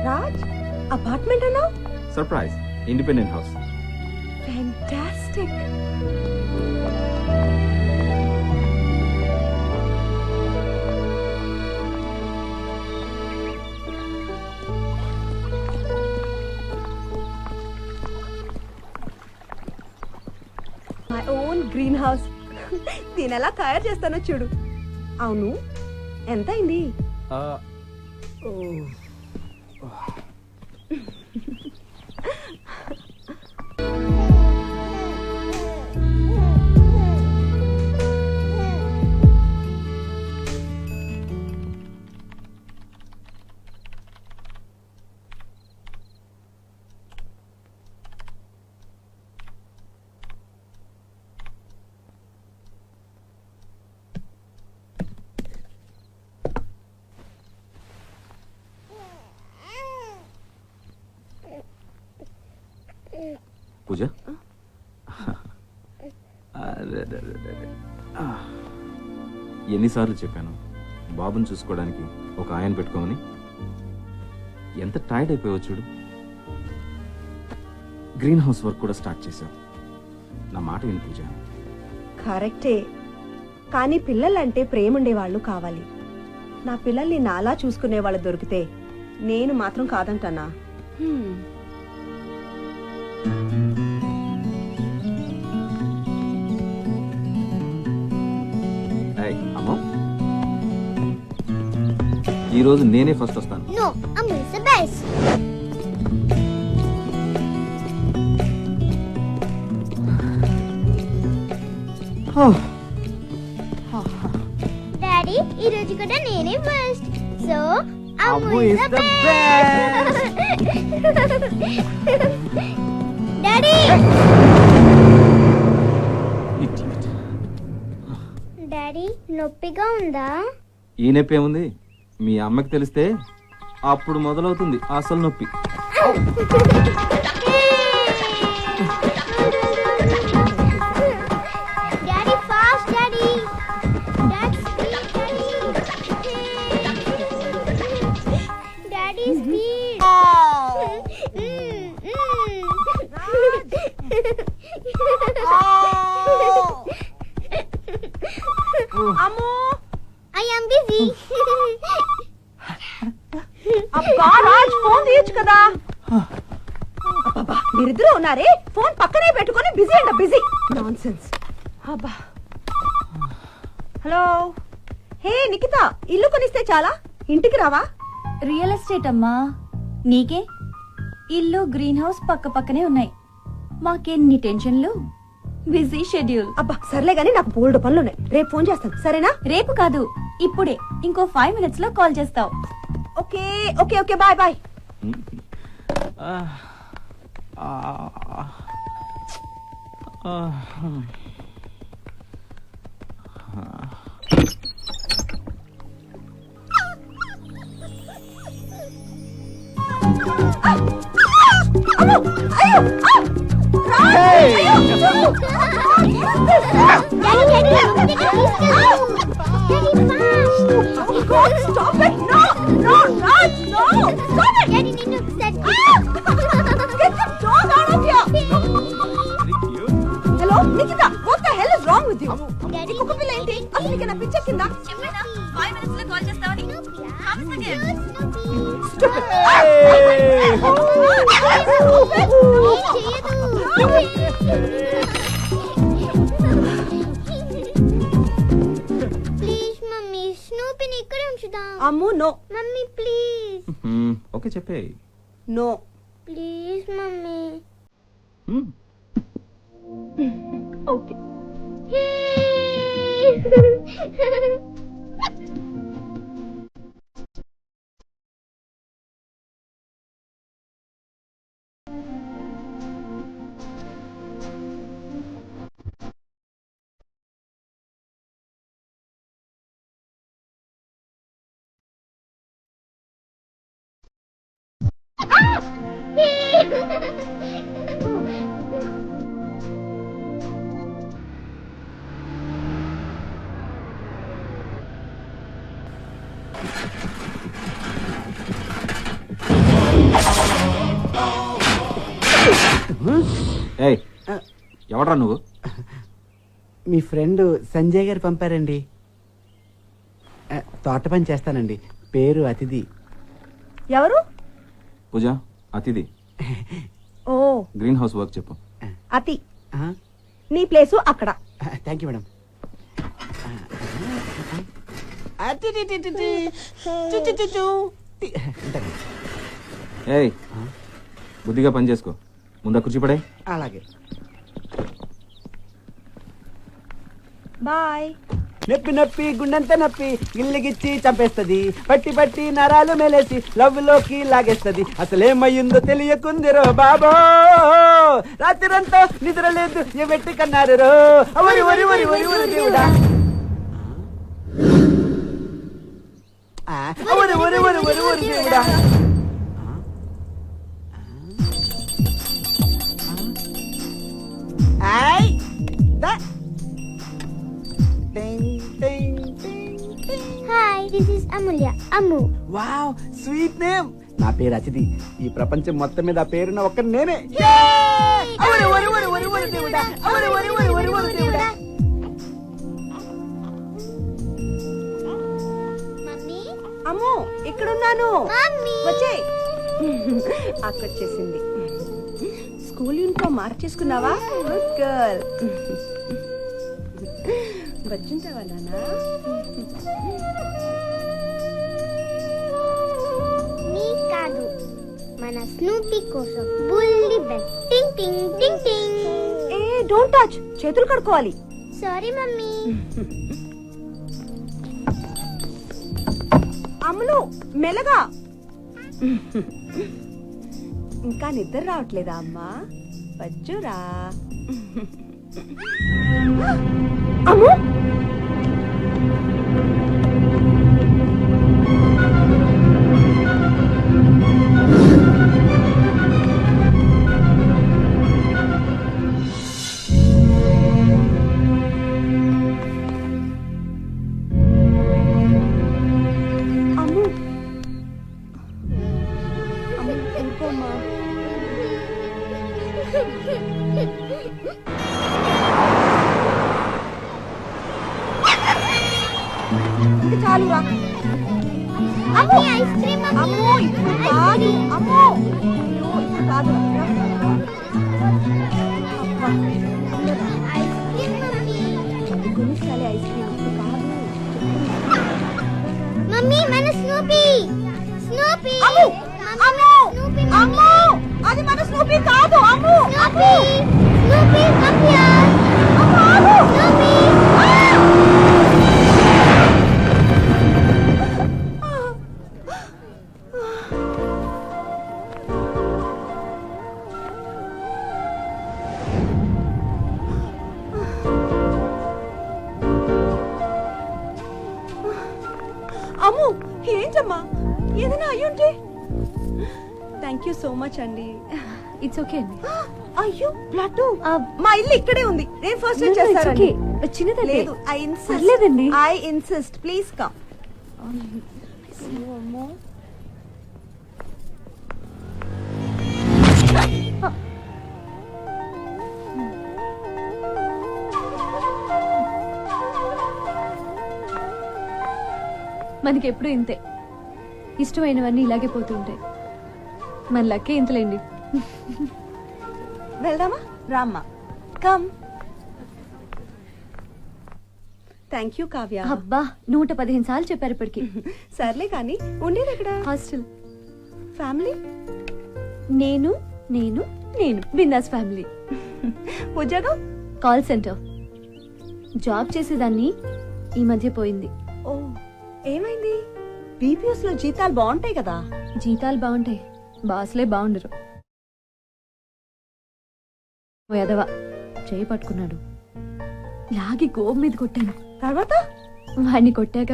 Raj, apartment అన్నావు? Surprise, independent house. Fantastic. My own green house. దీని ఎలా తయారు చేస్తానో చూడు. అవును, ఎంత అయింది? పూజ, ఎన్నిసార్లు చెప్పాను బాబుని చూసుకోవడానికి ఒక ఆయన పెట్టుకోమని? ఎంత టైర్డ్ అయిపోయావు చూడు. గ్రీన్ హౌస్ వర్క్ కూడా స్టార్ట్ చేశావు. నా మాట విని పూజ. కరెక్టే, కానీ పిల్లలంటే ప్రేమ ఉండేవాళ్ళు కావాలి. నా పిల్లల్ని నాలా చూసుకునే వాళ్ళు దొరికితే నేను మాత్రం కాదంటానా? అమ్మో, ఈరోజు నేనే ఫస్ట్ వస్తాను. No, Ammu is the best. Daddy, ఈ రోజు కూడా నేనే first. So, Ammu is the best. Daddy! Daddy, నొప్పిగా ఉందా? ఈ నొప్పి ఏముంది? మీ అమ్మకి తెలిస్తే అప్పుడు మొదలవుతుంది అసలు నొప్పి. Daddy fast, daddy. Daddy speed. అమ్మో, I am busy. అబ్బా రాజ్, ఫోన్ తీయచ్చు కదా. అబ్బా, మీరిద్దరూ ఉన్నారే, ఫోన్ పక్కనే పెట్టుకొని బిజీ అంట బిజీ. నాన్సెన్స్. అబ్బా. హలో. హే నిఖిత, ఇల్లు కొనిస్తే చాలా, ఇంటికి రావా? రియల్ ఎస్టేట్ అమ్మా, నీకే? ఇల్లు గ్రీన్ హౌస్ పక్క పక్కనే ఉన్నాయి. మాకెన్ని టెన్షన్లు, బిజీ షెడ్యూల్. అబ్బా సర్లే గానీ, నాకు బోల్డ్ పనులు ఉన్నాయి. రేపు ఫోన్ చేస్తాను, సరేనా? రేపు కాదు, ఇప్పుడే. ఇంకో 5 minutes లో కాల్ చేస్తావు. Okay okay okay, bye bye. Hello Nikhita, what the hell is wrong with you? ఈ కుక్క పిల్ల ఏంటి? అసలు నీకు నా పిచ్చ కింద? ప్లీజ్ మమ్మీ, స్నూపీని ఇక్కడే ఉంచుదాం. అమ్ము నో మమ్మీ ప్లీజ్, ఓకే చెప్పే. నో. Please mummy. ఓకే. ఏయ్ ఎవడ్రా నువ్వు? మీ ఫ్రెండ్ సంజయ్ గారు పంపారండి. తోట పని చేస్తానండి. పేరు అతిథి. ఎవరు? పూజ, అతిథి. ఓ గ్రీన్ హౌస్ వర్క్ చెప్పు. అతి. నీ ప్లేసు అక్కడ. Thank you madam. ఏయ్ బుద్ధిగా పని చేసుకో. ముందా కుర్చీ పడే. అలాగే. బాయ్. నొప్పి నొప్పి గుండెంత నొప్పి గిల్లిగిచ్చి చంపేస్తది. పట్టి పట్టి నరాలు మెలేసి లవ్ లోకి లాగేస్తది. అసలేమయ్యిందో తెలియకుందిరో బాబో. రాత్రంతా నిద్ర లేదు ఎట్టి కన్నారు రో. వరి వరి వరి వరి వరి దేవుడా. వరి వరి వరి వరి వరి దేవుడా. ఆయ్ దా. Hi, this is Amulya. Ammu. Wow, sweet name. నా పేరు అతిథి. ఈ ప్రపంచం మొత్తం మీద ఆ పేరున్న ఒక్క నేనే. అవరి వరి వరి వరి వరి దేవుడా. అవరి వరి వరి వరి వరి దేవుడా. మమ్మీ, అమ్ము ఇక్కడున్నాను. మమ్మీ. వచ్చే. అక్కొచ్చేసింది. స్కూల్ యూనిఫామ్ మార్చేసుకున్నావా? Good girl. వచ్చుంటావా నాన్న? నీ కాదు, మన స్నూపీ కోసం బుల్లి బెల్. టింగ్ టింగ్ టింగ్ టింగ్. ఏ డోంట్ టచ్. చేతులు కడుక్కోవాలి. Sorry mummy. అమ్ములు మెల్లగా. ఇంకా నిద్ర రావట్లేదా అమ్మా? వచ్చురా. అమ్ము అమ్ము అమ్ము వెళ్ళిపోమ్మా. ఇది చాలురా. Mummy, ice cream mummy. అమ్మో ఇప్పుడు కాదు. అమ్మో అయ్యో, ఇప్పుడు కాదు. అబ్బా. Ice cream mummy. అది కొనిస్తాలే ఐస్ క్రీమ్. ఇప్పుడు కాదు. మమ్మీ, మన Snoopy. Snoopy. Ammu Ammu Snoopy Ammu, అది మన స్నూపీ కాదు. Ammu Snoopy. Snoopy, come here. Ammu ఆగు. స్నూపీ. అమ్ము ఏంటమ్మా? ఏదైనా అయ్యుంటే? థ్యాంక్ యూ సో మచ్ అండి. ఇట్స్ ఓకే అండి. అయ్యో బ్లడ్, మా ఇల్లు ఇక్కడే ఉంది. నేను ఫస్ట్ చేస్తాను. చిన్నదండి. లేదు, ఐ ఇన్సిస్ట్. పర్లేదండి. I insist, please come. మనకి ఎప్పుడు ఇంతే, ఇష్టమైనవన్నీ ఇలాగే పోతూ ఉంటాయి. మన లక్కే ఇంతలేండి. వెళ్దామా? రామ్మా, కమ్. Thank you Kavya. అబ్బా 115 సార్లు చెప్పారు ఇప్పటికి. సర్లే కానీ ఉండేది ఎక్కడ? హాస్టల్. ఫ్యామిలీ? నేను నేను నేను బిందాస్ ఫ్యామిలీ. ఉద్యోగం? Call centre. జాబ్ చేసేదాన్ని, ఈ మధ్య పోయింది. ఓ, ఏమైంది? బీపీఎస్ లో జీతాలు బాగుంటాయి కదా. జీతాలు బాగుంటాయి, బాస్లే బాగుండరు. ఓ ఎదవా చేయి పట్టుకున్నాడు, లాగి గోబ్ మీద కొట్టాను. తర్వాత వాడిని కొట్టాక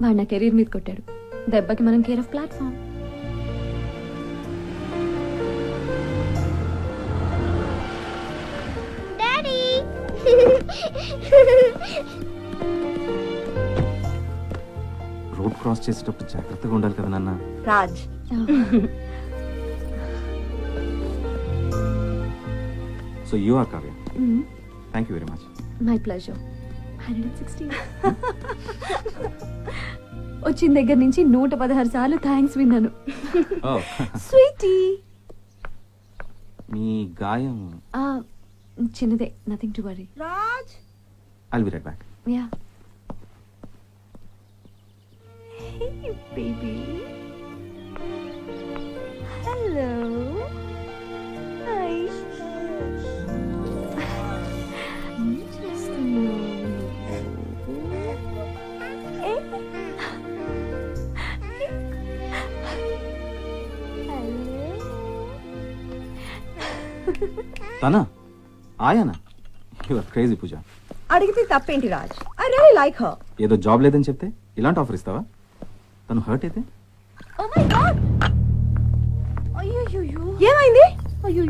వాడు నా కెరీర్ మీద కొట్టాడు. దెబ్బకి మనం care of platform. Daddy road cross చేసేటప్పుడు జాగ్రత్తగా ఉండాలి కదా నాన్న. Raj, so you are Kavya. Thank you very much. My pleasure. 160. వచ్చిన దగ్గర నుంచి 116 సార్లు థ్యాంక్స్ విన్నాను. స్వీటీ. మీ గాయం. చిన్నదే, nothing to worry. Raj, I'll be right back. Yeah. hey baby, hello, hi. తనా? ఆయానా? You are crazy Pooja. అడిగితే తప్పేంటి Raj? I really like her. ఏదో జాబ్ లేదని చెప్తే ఇలాంటి ఆఫర్ ఇస్తావా? తను హర్ట్ అయితే? ఓ మై గాడ్, అయ్యో ఏమైంది? అయ్యో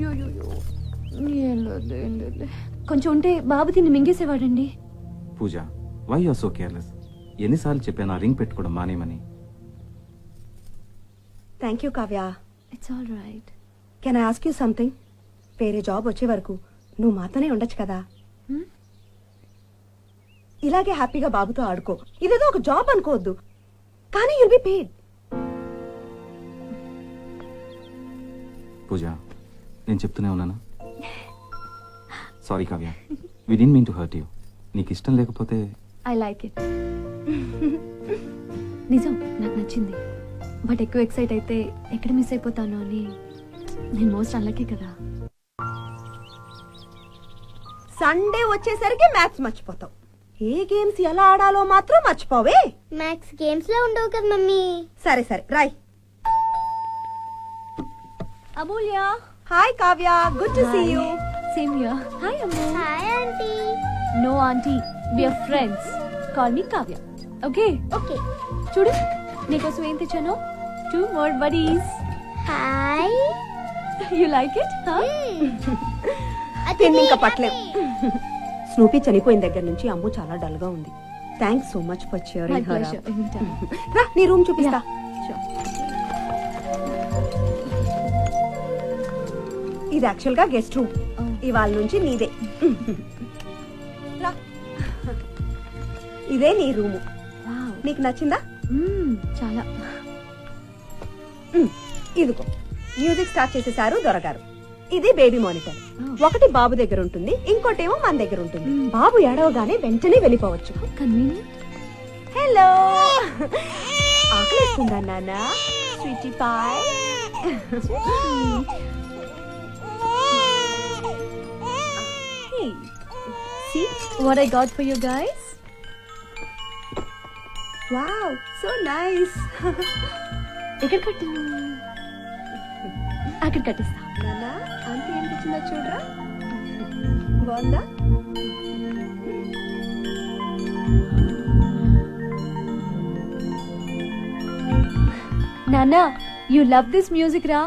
కొంచెం ఉంటే బాబు తిని మింగేసేవాడండి. Pooja, why you are so careless? ఎన్నిసార్లు చెప్పాను ఆ రింగ్ పెట్టుకోవడం మానేమని? Thank you Kavya. It's all right. Can I ask you something? వేరే జాబ్ వచ్చే వరకు నువ్వు మాతోనే ఉండొచ్చు కదా. ఇలాగే హ్యాపీగా బాబుతో ఆడుకో. ఇదేదో ఒక జాబ్ అనుకోవద్దు, కానీ యుల్ బి పేడ్. పూజ, నేను చెప్తూనే ఉన్నానా? Sorry Kavya, we didn't mean to hurt you. నీకు ఇష్టం లేకపోతే ఐ లైక్ ఇట్. నిజం, నాకు నచ్చింది. బట్ ఎక్కువ ఎక్సైట్ అయితే ఎక్కడ మిస్ అయిపోతాను అని నేను మోస్ట్ అన్లక్కీ కదా. సండే వచ్చేసరికి మ్యాథ్స్ మర్చిపోతావు. ఏ గేమ్స్ ఎలా ఆడాలో మాత్రం మర్చిపోవే. మ్యాథ్స్ గేమ్స్ లో ఉండవు కదా మమ్మీ. సరే సరే రాయ్. Amulya. Hi Kavya, good to see you. Same here. Hi Ammu. Hi aunty. No aunty, we are friends. Call me Kavya. Okay? Okay. చూడు, నీకోసం ఏం తెచ్చాను. 2 more buddies. Hi. You like it? Huh? తిని ఇంకా పట్లేం. స్నూపీ చనిపోయిన దగ్గర నుంచి అమ్ము చాలా డల్ గా ఉంది. Thanks so much for My cheering her pleasure. up. Anytime. రా, నీ రూమ్ చూపిస్తా. Sure. ఇది యాక్చువల్ గా గెస్ట్ రూమ్. Oh. ఇవాళ నుంచి నీదే. రా. ఇదే నీ రూము. Wow. నీకు నచ్చిందా? చాలా. ఇదిగో మ్యూజిక్ స్టార్ట్ చేసేసారు దొరగారు. ఇది బేబీ మానిటర్. ఒకటి బాబు దగ్గర ఉంటుంది, ఇంకోటేమో మన దగ్గర ఉంటుంది. బాబు ఏడవగానే వెంటనే వెళ్ళిపోవచ్చు. కన్వీనియంట్. హలో, ఆకలిస్తుందా నాన్న? Sweetie pie. See what I got for you guys? Wow, so nice. ఎక్కడ కట్టాను? అక్కడ కట్టిస్తా. నాన్న, ఆంటీ ఏం తెచ్చిందో చూడరా. బాగుందా? నాన్న, you love this music రా.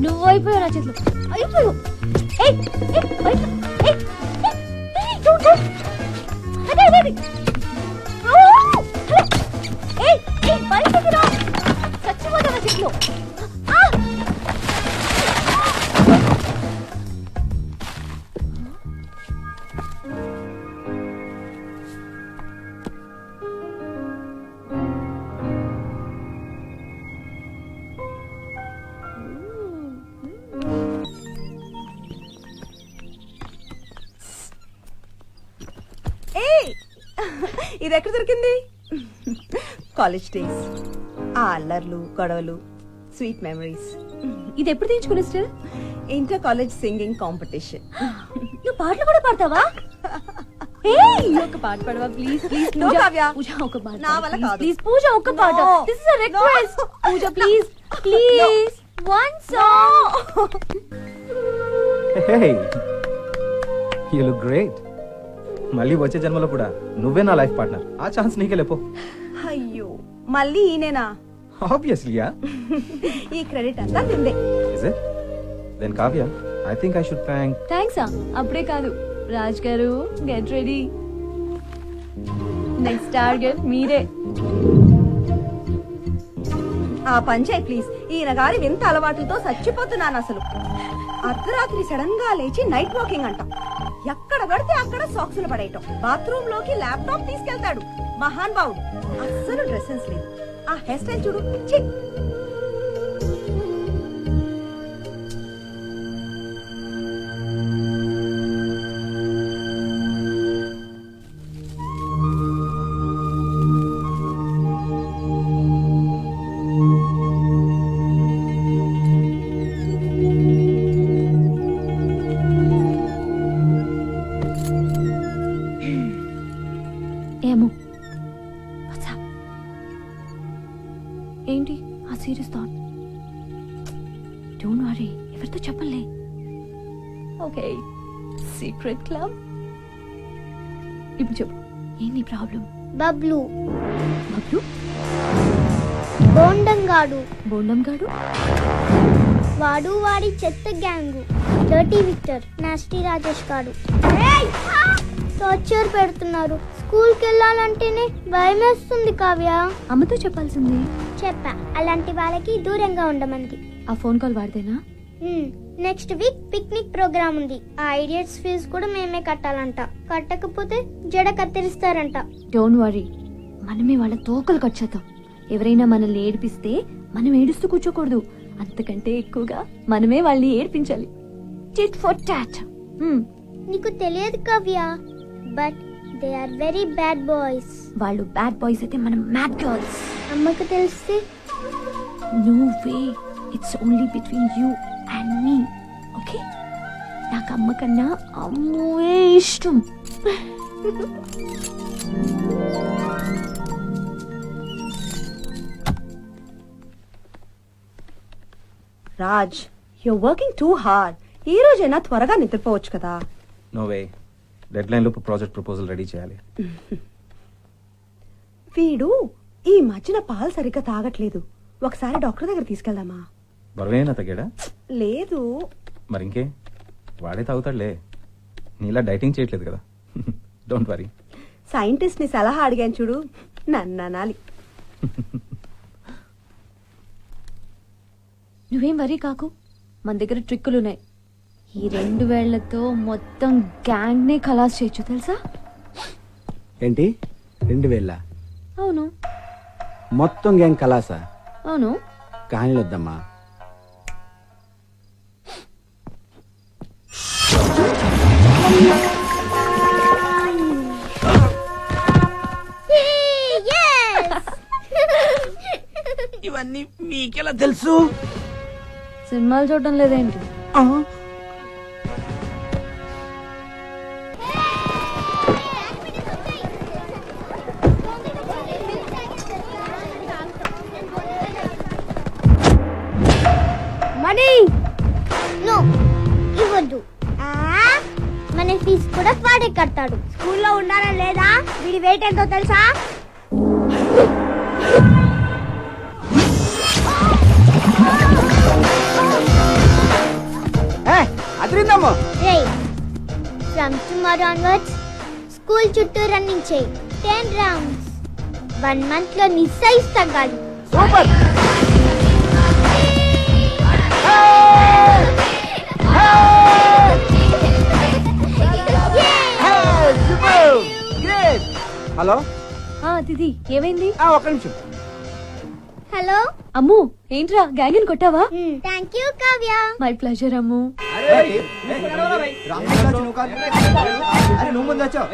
నువ్వు అయిపోయావు నా చేతిలో, అయిపోయావు. ఏయ్, ఏయ్, బయట, ఏయ్, ఏయ్, ఏయ్, don't, don't. అదే, అదే, అదే. ఓ, అదే. ఏయ్, ఏయ్, బయటకి రా. చచ్చిపోతావు నా చేతిలో. ఆ! ఏయ్ ఇది ఎక్కడ దొరికింది? కాలేజ్ డేస్, ఆ అల్లర్లు గొడవలు, స్వీట్ మెమరీస్. ఇది ఎప్పుడు తీయించుకుని still? Inter college singing competition. నువ్వు పాటలు కూడా పాడతావా? ఏయ్, ఒక పాట పాడవా please? Please No, Kavya. Pooja ఒక పాట నా వల్ల కాదు. ప్లీజ్ పూజ ఒక పాట. No. This is a request. Pooja please please one song. Hey, you look great. మళ్ళీ వచ్చే జన్మలో కూడా నువ్వే నా లైఫ్ పార్ట్నర్. ఆ ఛాన్స్ నీకే లేపో. అయ్యో మళ్ళీ ఈయనేనా? Obviously yeah. ఈ క్రెడిట్ అంతా తిందే. Is it? Then Kavya, I think I should thank. Thanks. అప్పుడే కాదు, రాజ్ గారు గెట్ రెడీ. నెక్స్ట్ టార్గెట్ మీరే. ఆ పంచాయ్ ప్లీజ్. ఈయన గారి వింత అలవాట్లతో చచ్చిపోతున్నాను అసలు. అర్ధరాత్రి సడన్ గా లేచి నైట్ వాకింగ్ అంటాం, ఎక్కడ పడితే అక్కడ సాక్సులు పడేయటం, బాత్రూమ్ లోకి ల్యాప్టాప్ తీసుకెళ్తాడు. మహాన్ బావుడు. అస్సలు డ్రెస్ సెన్స్ లేదు. ఆ హెయిర్ స్టైల్ చూడు. ఛీ! ఏమో ఏంటి ఆ సీరియస్ థాట్? డోంట్ వరీ, ఎవరితో చెప్పలే. Okay, secret club. ఇప్పుడు చెప్పు, ఏంటి ప్రాబ్లం? బబ్లు బబ్లు బోండంగాడు, బోండం గాడు, వాడు వాడి చెత్త gang, dirty Victor, nasty Rajesh గాడు టార్చర్ పెడుతున్నారు. స్కూల్కి వెళ్ళాలంటేనే భయమేస్తుంది కావ్య. అమ్మతో చెప్పాల్సింది. చెప్పా, అలాంటి వాళ్ళకి దూరంగా ఉండమంది. ఆ ఫోన్ కాల్ వాడితేనా? నెక్స్ట్ వీక్ పిక్నిక్ ప్రోగ్రామ్ ఉంది. ఆ ఐడియట్స్ ఫీజు కూడా మేమే కట్టాలంట. కట్టకపోతే జడ కత్తిరిస్తారంట. డోంట్ వరీ, మనమే వాళ్ళ తోకలు కట్ చేద్దాం. ఎవరైనా మనల్ని ఏడిపిస్తే మనం ఏడుస్తూ కూర్చోకూడదు, అంతకంటే ఎక్కువగా మనమే వాళ్ళని ఏడిపించాలి. Tit for tat. నీకు తెలియదు Kavya, but they are very bad boys. వాళ్ళు బ్యాడ్ బాయ్స్ అయితే మనం మ్యాడ్ గర్ల్స్. అమ్మకు తెలిస్తే? No way, it's only between you and me. Okay, నాకు అమ్మ కన్నా అమ్మే ఇష్టం. Raj, you working too hard. ఈ రోజైనా త్వరగా నిద్రపోవచ్చు కదా. నో వే, డెడ్ లైన్ లోపు ప్రాజెక్ట్ ప్రపోజల్ రెడీ చేయాలి. వీడు ఈ మధ్యన పాలు సరిగ్గా తాగట్లేదు. ఒకసారి డాక్టర్ దగ్గర తీసుకెళ్దామా? బరువేనా తగ్గాడా? లేదు. మరి ఇంకే, వాడే తాగుతాడులే. నీలా డైటింగ్ చేయట్లేదు కదా. Don't worry. సైంటిస్ట్ ని సలహా అడిగాను చూడు, నన్ను అనాలి. నువ్వేం వరీ కాకు, మన దగ్గర ట్రిక్కులున్నాయి. ఈ 2 వేళ్లతో మొత్తం గ్యాంగ్ నే ఖలాస్ చేయొచ్చు తెలుసా? ఏంటి 2000? అవును మొత్తం గ్యాంగ్ కలాసా? అవును. కహానీలు వద్దమ్మా. ఇవన్నీ మీకెలా తెలుసు? సినిమాలు చూడటం లేదేంటి? మనీ నో ఇవ్వద్దు. మన హాస్టల్ ఫీజు కూడా వాడే కడతాడు. స్కూల్లో ఉండాలా లేదా వీడి వెయిట్ ఎంతో తెలుసా? అదిరిందమ్మో. రేయ్, ఫ్రమ్ టుమారో ఆన్వర్డ్స్ స్కూల్ చుట్టూ రన్నింగ్ చేయి 10 రౌండ్స్. 1 month లో నీ సైజ్ తగ్గాలి. సూపర్. హలో, దిది ఏమైంది? ఒక్క నిమిషం. హలో. అమ్ము ఏంట్రా గ్యాంగిన్ కొట్టావా? Thank you Kavya. My pleasure Ammu. నువ్వు ముందు వచ్చావు.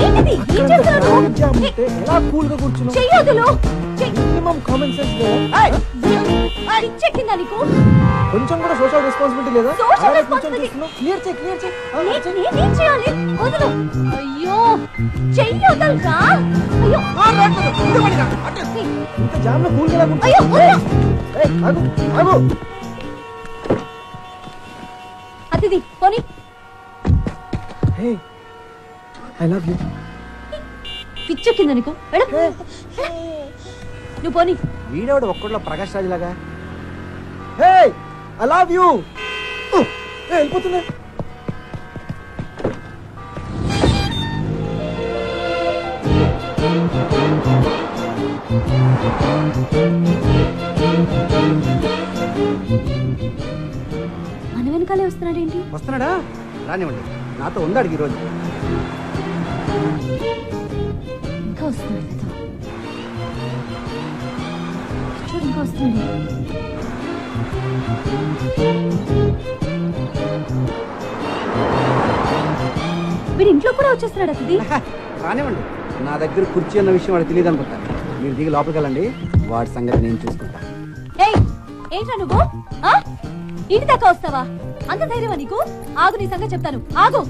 ఏంటిది? ఏం చేస్తున్నావు? ఎలా కూల్ గా కూర్చున్నావు? చెయ్యొద్దులు. మినిమం కామన్ సెన్స్ పిచ్చెక్కిందా నీకు? కొంచెం కూడా సోషల్ రెస్పాన్సిబిలిటీ లేదా? Social అలాగే responsibility. కూర్చొని చూస్తున్నావు. క్లియర్ చేయి. నేనేం చేయాలి? వదులు. అయ్యో చెయ్యొద్దలురా. అయ్యో ఇంత జామ్ లో కూల్ గా ఎలా అయ్యో కూర్చున్నావు? వదలు. ఏయ్, ఆగు, ఆగు. అతిథి పోనీ. హే, ఐ లవ్ యూ. పిచ్చెక్కిందా నీకు? వెళ్ళు. నువ్వు పోనీ. వీడేవాడు ఒక్కడిలో ప్రకాష్ రాజ్ లాగా. హే, ఐ లవ్ యూ. వెళ్ళిపోతున్నా. మన వెనకాలే వస్తున్నాడేంటి? వస్తున్నాడా? రానివ్వండి, నాతో ఉందాడు ఈరోజు. ఇంకా వస్తున్నాడు కదా. చూడు ఇంకా వస్తున్నాడు. వీడి ఇంట్లో కూడా వచ్చేస్తున్నాడు అతిథి. రానివ్వండి, నా దగ్గర కుర్చీ అన్న విషయం వాడికి తెలియదు అనుకుంటా. మీరు దిగి లోపలికి వెళ్ళండి, వాడి సంగతి నేను చూసుకుంటా. ఏయ్ ఏంట్రా నువ్వు? ఆ? ఇంటి దాకా వస్తావా? అంత ధైర్యమా నీకు? ఆగు, నీ సంగతి చెప్తాను. ఆగు.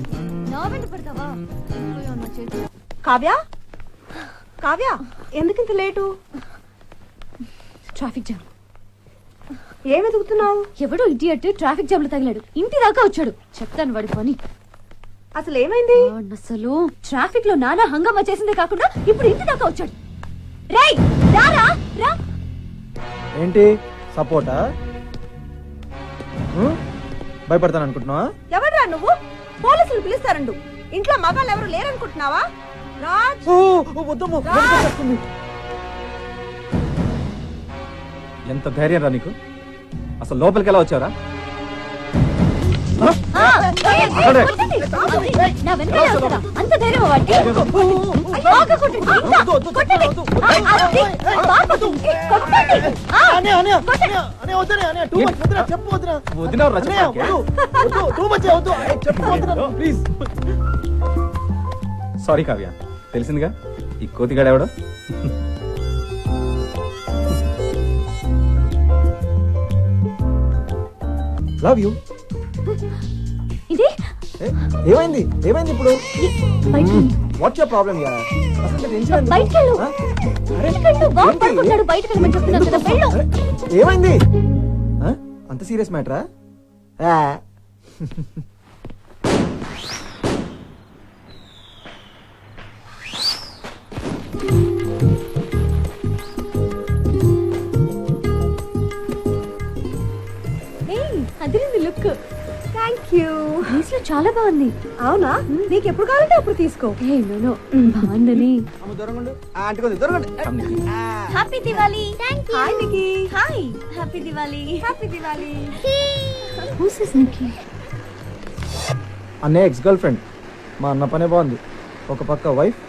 నా వెంట పెడతావా? పోయా నా చేతిలో. కావ్య, కావ్య, ఎందుకింత లేటు? Traffic jam. ఏం వెతుకుతున్నావు? ఎవడో ఇడియట్ ట్రాఫిక్ జామ్ లో తగిలాడు. ఇంటి దాకా వచ్చాడు. చెప్తాను వాడి పని. అసలు ఏమైంది? అసలు ట్రాఫిక్ లో నానా హంగామా చేసిందే కాకుండా ఇప్పుడు ఇంటి దాకా వచ్చాడు. రేయ్ రారా రా. ఏంటి సపోర్టా? భయపడతాను అనుకుంటున్నావా? ఎవడ్రా నువ్వు? పోలీసులు పిలుస్తారండు. ఇంట్లో మగాళ్ళు ఎవరు లేరనుకుంటున్నావా? రాజ్, వద్దమ్మో, రాజ్. ఎంత ధైర్యం రా నీకు? అసలు లోపలికి ఎలా వచ్చారా? ఆ, ఏయ్, ఏయ్, కొట్టండి. నా వెనకాలే వస్తారా? అంత ధైర్యం వాడికి? బాగా కొట్టండి. ఇంకా కొట్టండి. ఆ, అది. బాగా కొట్టండి. కొట్టండి. ఆ, వదిలేవరా ప్లీజ్. సారీ కావ్య, తెలిసిందిగా ఈ కోతిగాడు ఎవడో. Love you. ఇది ఏమైంది? ఏమైంది ఇప్పుడు? బయటికి వాట్స్ యువర్ ప్రాబ్లం యా? అసలు టెన్షన్ ఎందుకు? బయటికి వెళ్ళు. ఆ? అరే, బయటికి వెళ్ళు. బాగా ఏంటి? పడుకున్నాడు. బయటికి వెళ్ళమని చెప్తున్నాను కదా. వెళ్ళు. అరే, ఏమైంది? ఆ? అంత సీరియస్ మ్యాటరా? Thank you. బ్రేస్లెట్ చాలా బాగుంది. అవునా, నీకు ఎప్పుడు కావాలంటే అప్పుడు తీసుకో. ఏ నో బాగుందని. అమ్మ దూరంగా ఉండు. ఆంటీ కొంచెం దూరంగా ఉండు. Come, Nikki. Happy Diwali. Thank you. Hi Nikki. Hi happy Diwali. Happy Diwali. Who's this Nikki? అనే ఎక్స్ గర్ల్ ఫ్రెండ్. మా అన్న పనే బాగుంది. ఒక పక్క వైఫ్,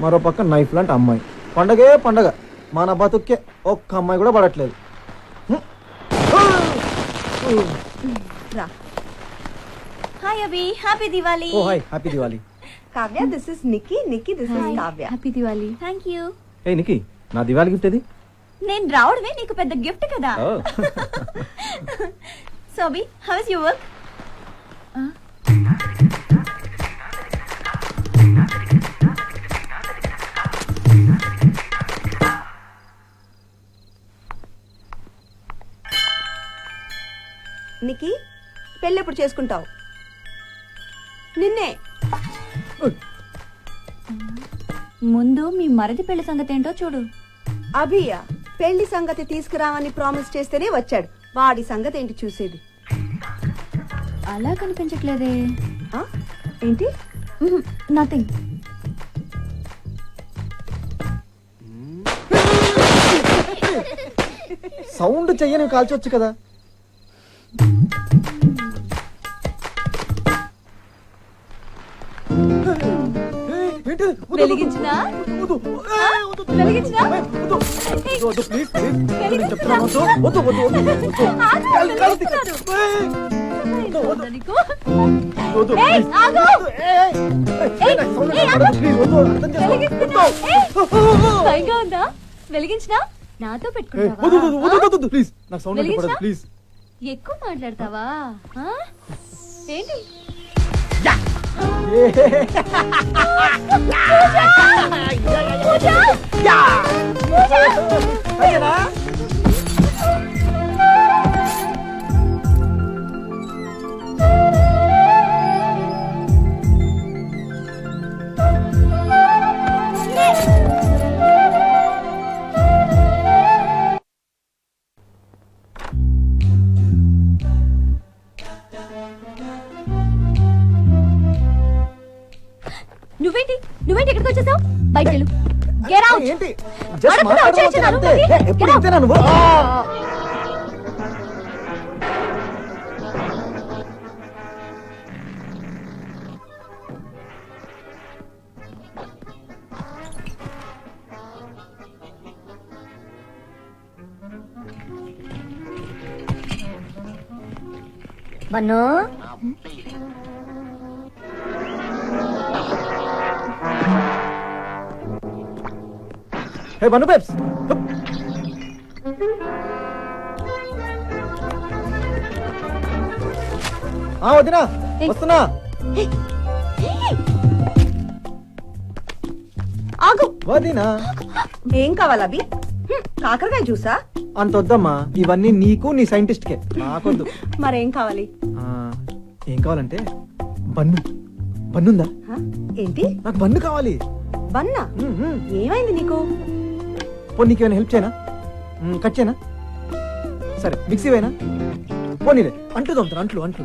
మరో పక్క నైఫ్ లాంటి అమ్మాయి. పండగే పండగ. మన బతుక్కే ఒక్క అమ్మాయి కూడా పడట్లేదు. రా. Hi Abhi happy Diwali. Oh hi, happy Diwali. Kavya, this is Nikki. Nikki, this is Kavya. Happy Diwali. Thank you. ఏ నికి, నా దివాళీ గిఫ్ట్ ఇది. నేను రావడమే నీకు పెద్ద గిఫ్ట్ కదా. Oh. So Abhi how is your work? నికి, పెళ్ళి ఎప్పుడు చేసుకుంటావు? నిన్నే. ముందు మీ మరది పెళ్లి సంగతి ఏంటో చూడు. అభియ పెళ్లి సంగతి తీసుకురావని ప్రామిస్ చేస్తేనే వచ్చాడు. వాడి సంగతి ఏంటి చూసేది? అలా కనిపించట్లేదే. ఆ? ఏంటి? నథింగ్. సౌండ్ చెయ్యని కాల్చొచ్చు కదా. వెలిగించినా? వెలిగించినా? భయంగా ఉందా? వెలిగించినా? నాతో పెట్టుకుంటావా? ప్లీజ్ నాకు సౌండ్ వెలిగించా? ప్లీజ్. ఎక్కువ మాట్లాడతావా? ఆ? ఏంటి? నువ్వేంటి నువ్వేంటి ఎక్కడికి వచ్చేసావు? బయట వెళ్ళు. Get out. ఏంటి జస్ట్ అడగకుండా వచ్చేయచ్చు నా రూమ్లోకి. ఎప్పుడు Get out. ఇంతేనా నువ్వు? బన్ను హే బన్ను బేబ్స్. వదినా వస్తున్నా. ఆగు. వదినా ఏం కావాలి అభి? కాకరకాయ జ్యూసా? అంత వద్దమ్మా, ఇవన్నీ నీకు నీ సైంటిస్ట్ కే, నాకొద్దు. మరేం కావాలి? ఆ, ఏం కావాలంటే బన్ను. బన్నుందా? హ? ఏంటి? నాకు బన్ను కావాలి. బన్నా? ఏమైంది నీకు? పో, నీకేమైనా హెల్ప్ చేయనా? కట్ చేయనా? సరే మిక్సీ వేనా? పోనీలే, అంట్లు తోముతాను. అంట్లు అంట్లు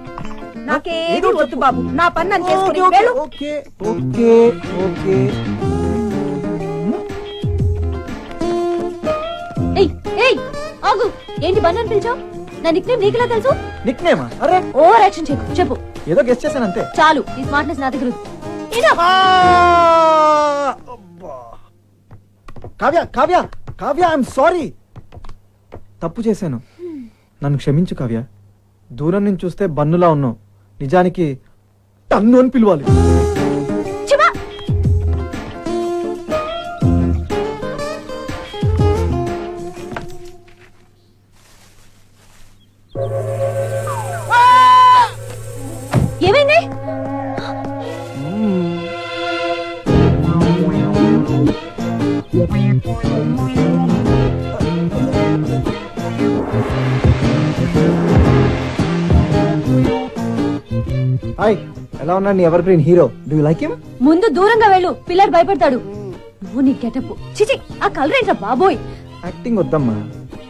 నాకేది వద్దు బాబు, నా పని నన్ను చేసుకుని ఓకే, వెళ్ళు. Okay okay okay. ఏయ్ ఏయ్ ఆగు. ఏంటి బన్ను అని పిలిచావు? నా నిక్నేమ్ నీకులా తెలుసు? నిక్నేమా? అరే ఓవర్ యాక్షన్ చేయకు. చెప్పు. ఏదో గెస్ట్ చేశాను అంతే. చాలు, ఈ స్మార్ట్నెస్ నా దగ్గర ఉంది. ఏదో. అబ్బా. Kavya Kavya Kavya, I'm sorry. తప్పు చేశాను, నన్ను క్షమించు కావ్య. దూరం నుంచి చూస్తే బన్నులా ఉన్నావు, నిజానికి టన్ను అని పిలవాలి. చివా. ఏమైంది? హాయ్, ఎలా ఉన్నాడు నీ ever green hero? Do you like him? ముందు దూరంగా వెళ్ళు, పిల్లడు భయపడతాడు. నువ్వు నీ గెటప్ చిచి, ఆ కలర్ ఏంట్రా బాబోయ్. యాక్టింగ్ వద్దమ్మా,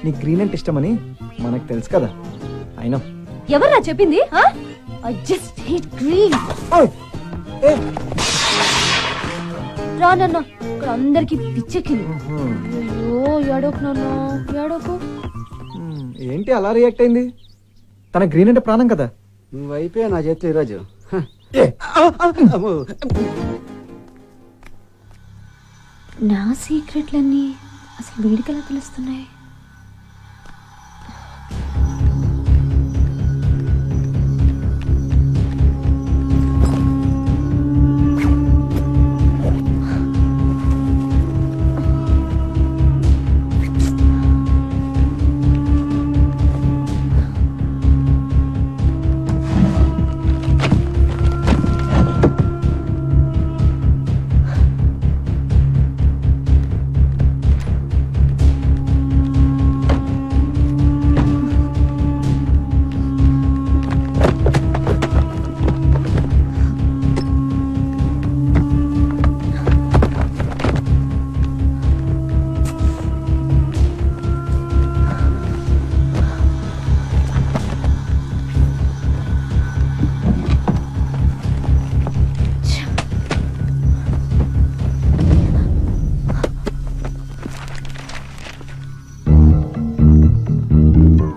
నీ గ్రీన్ అంటే ఇష్టమని మనకు తెలుసు కదా. అయినా ఎవర్రా చెప్పింది? ఆ? I just hate green. ఓయ్, ఏ, రా నాన్న, ఇక్కడ అందరికి పిచ్చెక్కింది. అయ్యో ఏడోకు నాన్న, ఏడోకు. ఏంటి అలా రియాక్ట్ అయింది? తన గ్రీన్ అంటే ప్రాణం కదా. నువ్వు అయిపోయా నా చేతిలో ఈరోజు. ఏ, అమ్మో. నా సీక్రెట్లన్నీ అసలు వీడికి ఎలా తెలుస్తున్నాయి?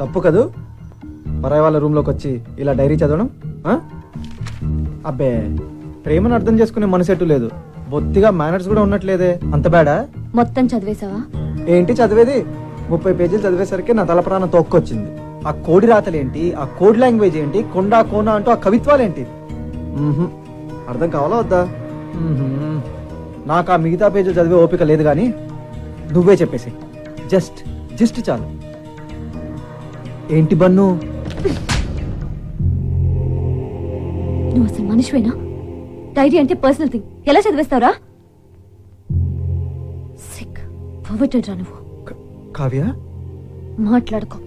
తప్పు కదూ పరాయి వాళ్ళ రూమ్ లోకి వచ్చి ఇలా డైరీ చదవడం? ఆ? అబ్బే, ప్రేమను అర్థం చేసుకునే మనసెట్టు లేదు. బొత్తిగా మేనర్స్ కూడా ఉన్నట్లేదే. అంత బేడా? మొత్తం చదివేశావా? ఏంటి చదివేది? 30 పేజీలు చదివేసరికి నా తల ప్రాణం తోక్కొచ్చింది. ఆ కోడి రాతలేంటి, ఆ కోడ్ లాంగ్వేజ్ ఏంటి, కొండా కోన అంటూ ఆ కవిత్వాలేంటి? మ్మ్హ్మ్. అర్థం కావాలా వద్దా? మ్మ్హ్మ్. నాకు ఆ మిగతా పేజీలు చదివే ఓపిక లేదు కానీ నువ్వే చెప్పేసి. జస్ట్ చాలు. ఏంటి బన్ను? నువ్వు అసలు మనిషివేనా? డైరీ అంటే పర్సనల్ థింగ్, ఎలా చదివేస్తావురా? సిక్ పవర్టెడ్ రా నువ్వు. కావ్య, మాట్లాడుకో.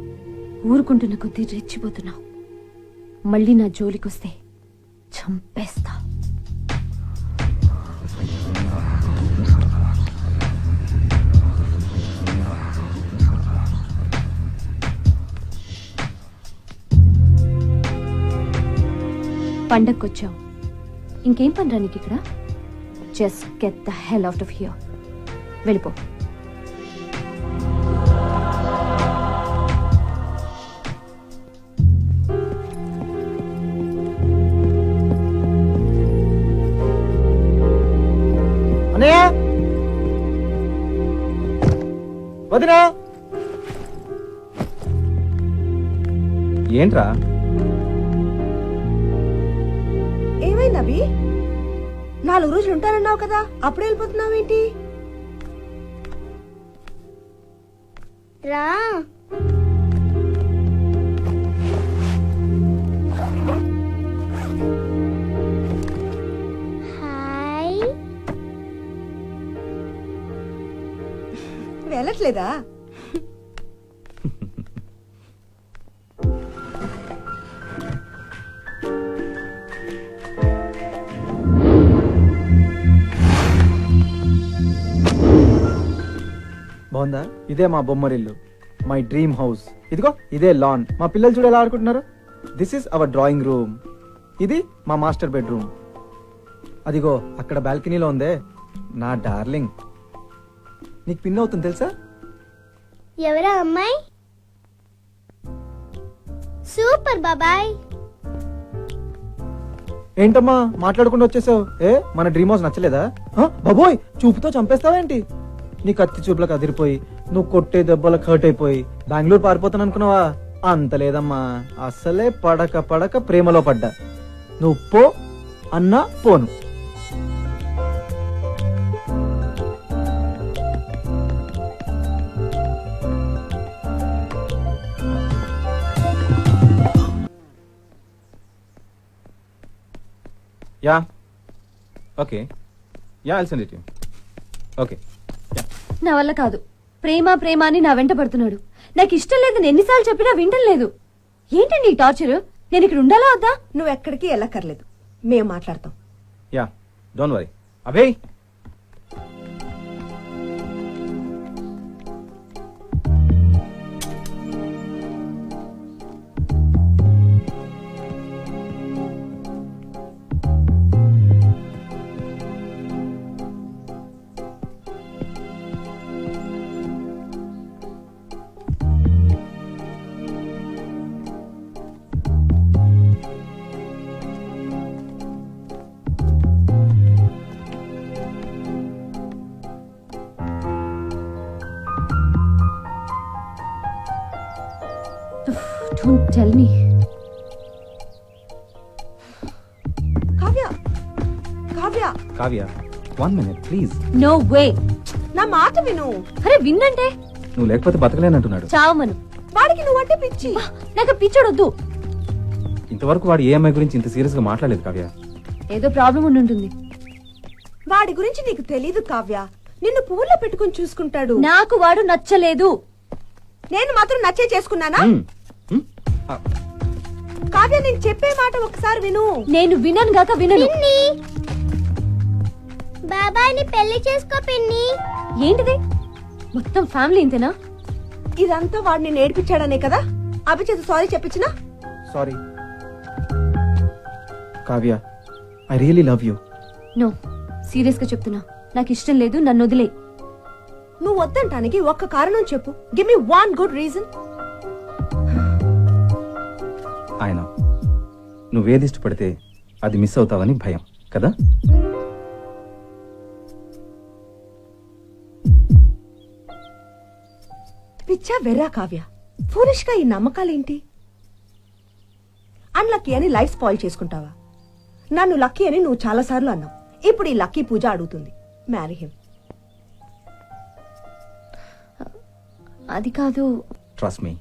ఊరుకుంటున్న కొద్దీ రెచ్చిపోతున్నావు. మళ్ళీ నా జోలికొస్తే చంపేస్తా. పండక్కొచ్చావు, ఇంకేం పని రా నీకు ఇక్కడ? Just get the hell out of here. వెళ్ళిపో. అన్నయ్య, వదినా. ఏంట్రా? ఏమైంది అభి? 4 రోజులు ఉంటానన్నావు కదా, అప్పుడే వెళ్ళిపోతున్నావేంటి? రా. హాయ్. వెళ్ళట్లేదా? బాగుందా? ఇదే మా బొమ్మరిల్లు, మై డ్రీమ్ హౌస్. ఇదిగో ఇదే లాన్. మా పిల్లలు చూడ ఎలా ఆడుకుంటున్నారు. This is our drawing room. ఇది మా మాస్టర్ బెడ్రూమ్. అదిగో అక్కడ బాల్కనీలో ఉందే నా డార్లింగ్. నీకు పిన్ అవుతుంది తెలుసా? ఎవరా అమ్మాయి? సూపర్ బాబాయ్. ఏంటమ్మా మాట్లాడకుండా వచ్చేసావు? మన డ్రీమ్ హౌస్ నచ్చలేదా? బాబోయ్, చూపుతో చంపేస్తావేంటి? నీ కత్తి చూపులకు అదిరిపోయి, నువ్వు కొట్టే దెబ్బలకు హర్ట్ అయిపోయి బెంగళూరు పారిపోతాను అనుకున్నావా? అంత లేదమ్మా. అసలే పడక ప్రేమలో పడ్డా. నువ్వు పో అన్నా పోను. Yeah, okay. Yeah, I'll send it to you. Okay. నా వల్ల కాదు. ప్రేమ అని నా వెంట పడుతున్నాడు. నాకు ఇష్టం లేదని ఎన్నిసార్లు చెప్పినా వింటం లేదు. ఏంటండి ఈ టార్చర్? నేను ఇక్కడ ఉండాలా వద్దా? నువ్వు ఎక్కడికి వెళ్ళక్కర్లేదు, మేము మాట్లాడతాం. Yeah, don't worry. Abhay, don't tell me. Kavya Kavya Kavya 1 minute please. No way. నా మాట విను. అరే విన్నంటే నువ్వు లేకపోతే బతకలేనంటున్నాడు. చావమను. వాడికి నువ్వంటే పిచ్చి. నాకు పిచ్చోడొద్దు. ఇంతవరకు వాడు ఏ అమ్మాయి గురించి ఇంత సీరియస్ గా మాట్లాడలేదు కావ్య. ఏదో ప్రాబ్లం ఉంటుంది. వాడి గురించి నీకు తెలీదు కావ్య. నిన్ను పువ్వుల్లో పెట్టుకుని చూసుకుంటాడు. నాకు వాడు నచ్చలేదు. నేను మాత్రం నచ్చే చేసుకున్నానా? ఆ, కావ్య నేను చెప్పే మాట ఒకసారి విను. నేను వినను గాక వినను. పిన్ని బాబాయ్ని పెళ్లి చేసుకో పిన్ని. ఏంటిది? మొత్తం ఫ్యామిలీ ఇంతేనా? ఇదంతా వాడిని నేర్పించాడనే కదా అభిచేత సారీ చెప్పించినా? Sorry Kavya, I really love you. No, serious గా చెప్తున్నా. నాకు ఇష్టం లేదు, నన్ను వదిలే. నువ్వు వద్దంటానికి ఒక్క కారణం చెప్పు. Give me one good reason. ఆయన నువ్వేది ఇష్టపడితే అది మిస్ అవుతావని భయం కదా. పిచ్చా వెర్రా కావ్య, ఫూలిష్ గా ఈ నమ్మకాలేంటి? అన్లక్కీ అని లైఫ్ స్పాయిల్ చేసుకుంటావా? నన్ను లక్కీ అని నువ్వు చాలా సార్లు అన్నావు. ఇప్పుడు ఈ లక్కీ పూజ అడుగుతుంది. Marry him. అది కాదు. ట్రస్ట్ మీ,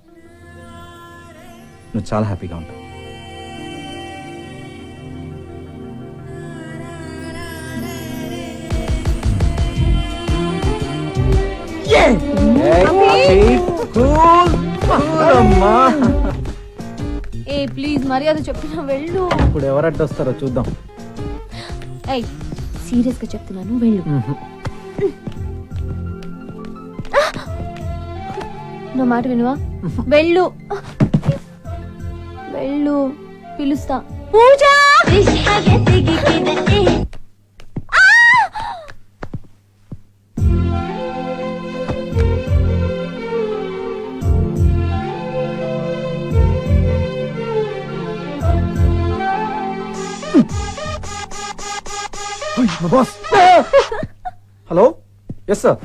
నువ్వు చాలా హ్యాపీగా ఉంటావు. ఏ ప్లీజ్ మర్యాద చెప్తున్నా, వెళ్ళు. ఇప్పుడు ఎవరడ్డు వస్తారో చూద్దాం. ఏయ్ సీరియస్ గా చెప్తున్నాను, వెళ్ళు. నా మాట వినువా? వెళ్ళు వెళ్ళు. పిలుస్తా. Pooja. Boss. Hello. Yes sir.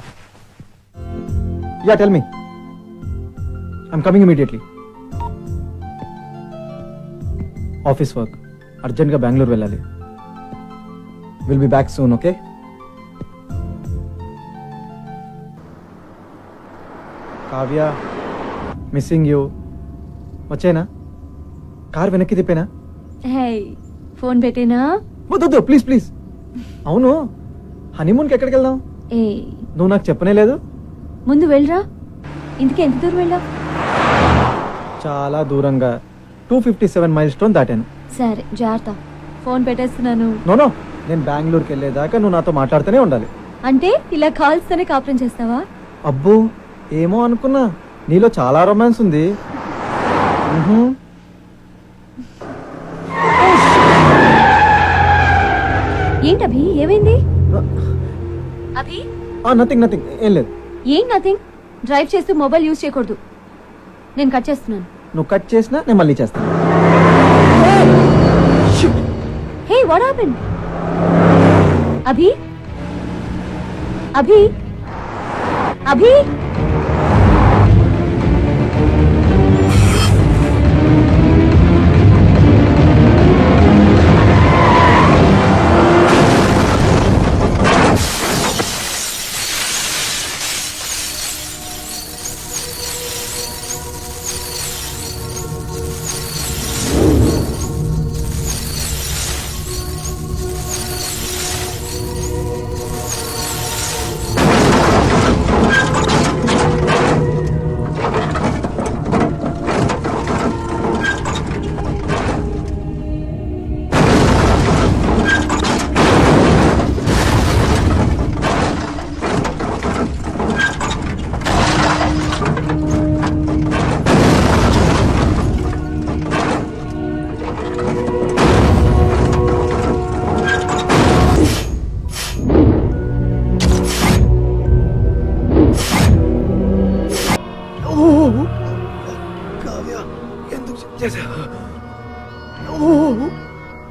Yeah tell me. I'm coming immediately. Office work అర్జెంట్గా బెంగళూరు వెళ్ళాలి. Will be back soon. Okay. Kavya, missing you. వచ్చేనా? కార్ వెనక్కి తిప్పేనా? Hey phone పెట్టేనా? వద్దు ప్లీజ్ ప్లీజ్. అవును, హనీమూన్కి ఎక్కడికి వెళ్దాం? ఏ నువ్వు నాకు చెప్పనే లేదు. ముందు వెళ్ళరా. ఇందుకే ఎంత దూరం వెళ్ళా? చాలా దూరంగా 257 మైల్ స్టోన్ దాటాను. సరే జాగ్రత్త. ఫోన్ పెట్టేస్తున్నాను. నోనో, నేను బెంగళూరుకి వెళ్ళేదాకా నువ్వు నాతో మాట్లాడుతూనే ఉండాలి. అంటే ఇలా కాల్స్తోనే కాపురం చేస్తావా? అబ్బో, ఏమో అనుకున్నా. నీలో చాలా రొమాన్స్ ఉంది. ఏంటి అభి, ఏమైంది? అభి నథింగ్ నథింగ్, ఏం లేదు. ఏం నథింగ్. డ్రైవ్ చేస్తూ మొబైల్ యూజ్ చేయకూడదు. నేను కట్ చేస్తున్నాను. నువ్వు కట్ చేసినా నేను మళ్ళీ చేస్తాను. Hey what happened? Abhi Abhi Abhi.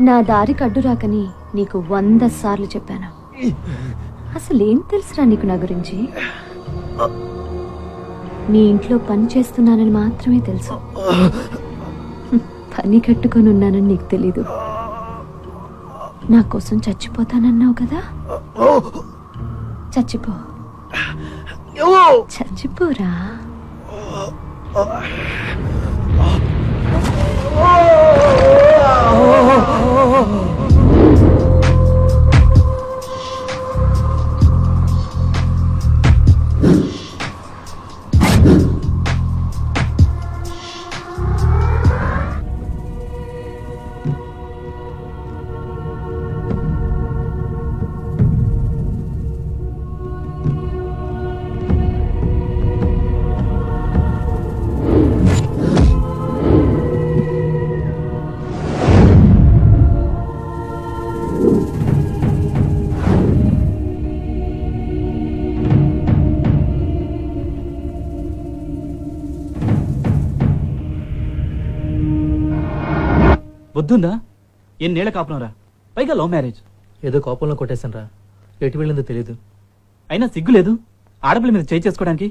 నా దారికి అడ్డు రాకని నీకు 100 సార్లు చెప్పాను. అసలేం తెలుసురా నీకు నా గురించి? మీ ఇంట్లో పని చేస్తున్నానని మాత్రమే తెలుసు. పని కట్టుకొని ఉన్నానని నీకు తెలీదు. నా కోసం చచ్చిపోతానన్నావు కదా, చచ్చిపో, చచ్చిపోరా. వద్దుందా? ఎన్నేళ్ల కాపునరా, పైగా లవ్ మ్యారేజ్. ఏదో కోపంలో కొట్టేశాను రా, ఎటు వెళ్ళిందో తెలీదు. అయినా సిగ్గు లేదు ఆడపిల్ల మీద చేయి చేసుకోవడానికి.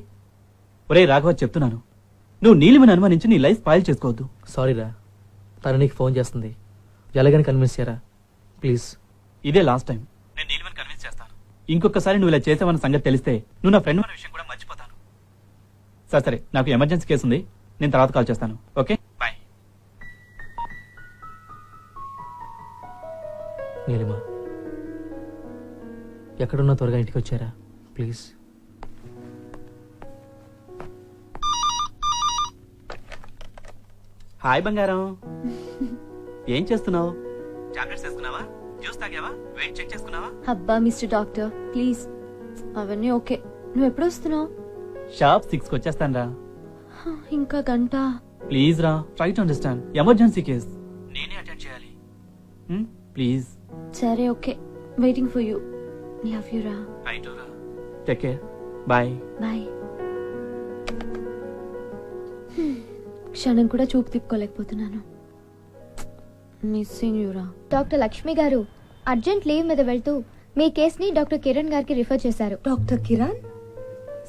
ఒరే రాఘవ, చెప్తున్నాను, నువ్వు నీలిమని అనుమానించి నీ లైఫ్ స్పాయిల్ చేసుకోవద్దు. సారీ రా, తను నీకు ఫోన్ చేస్తుంది, ఎలాగని కన్విన్స్ చేయరా ప్లీజ్. ఇదే లాస్ట్ టైం, నేను నీలిమని కన్విన్స్ చేస్తాను. ఇంకొకసారి నువ్వు ఇలా చేసావన్న సంగతి తెలిస్తే నువ్వు నా ఫ్రెండ్ అన్న విషయం కూడా మర్చిపోతాను. సరే సరే, నాకు ఎమర్జెన్సీ కేసు ఉంది, నేను తర్వాత కాల్ చేస్తాను. Okay bye. నీలిమా, ఎక్కడున్నా త్వరగా ఇంటికి వచ్చారా ప్లీజ్. హాయ్ బంగారం, ఏం చేస్తున్నావు? టాబ్లెట్స్ వేసుకున్నావా? జ్యూస్ తాగావా? వెయిట్ చెక్ చేసుకున్నావా? అబ్బా మిస్టర్ డాక్టర్ ప్లీజ్, అవన్నీ ఓకే. నువ్వు ఎప్పుడు వస్తున్నావు? షాప్ 6 వచ్చేస్తాను రా. ఇంకా గంట. ప్లీజ్ రా, try to understand, emergency case, నేనే అటెండ్ చేయాలి. ప్లీజ్. సరే okay, waiting for you. Love you రా. ఐ టు రా. Take care. బాయ్. బాయ్. క్షణం కూడా చూపు తిప్పుకోలేకపోతున్నాను. మిస్సింగ్ యూ రా. డాక్టర్ లక్ష్మి గారు అర్జెంట్ లీవ్ మీద వెళ్తూ మీ కేసుని డాక్టర్ కిరణ్ గారికి రిఫర్ చేశారు. Doctor Kiran?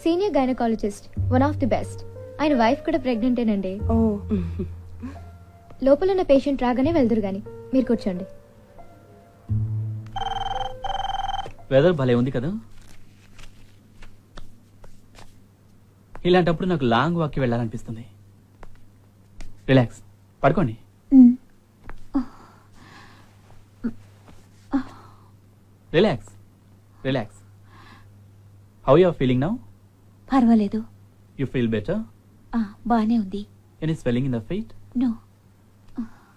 Senior gynaecologist, one of the best. ఆయన వైఫ్ కూడా ప్రెగ్నెంటేనండి. ఓ, లోపల ఉన్న పేషెంట్ రాగానే వెళ్దురు గాని, మీరు కూర్చోండి. వెదర్ భలే ఉంది కదా. ఇలాంటప్పుడు నాకు లాంగ్ వాక్కి వెళ్ళాలనిపిస్తుంది. రిలాక్స్, పడుకోండి. Relax relax. How you are feeling now? పర్వాలేదు, యు ఫీల్ బెటర్? బానే ఉంది. Any swelling in the feet? No.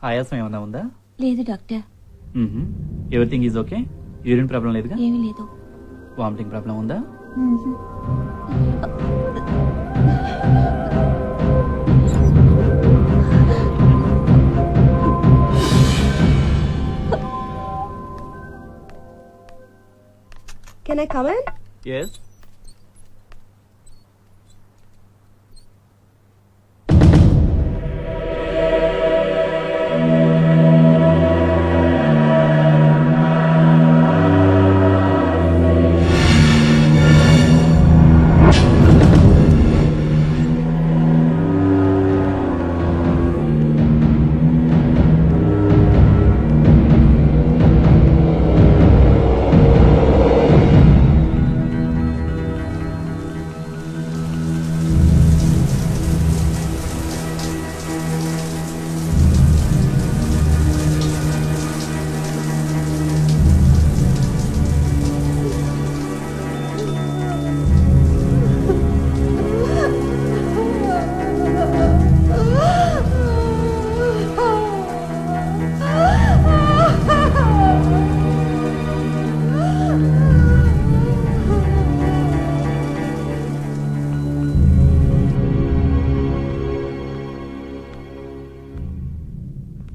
ఆయాసం ఏమన్నా ఉందా? లేదు doctor. Everything is okay? Urine problem లేదుగా? ఏమీ లేదు. వామిటింగ్ ప్రాబ్లం ఉందా? Can I come in? Yes.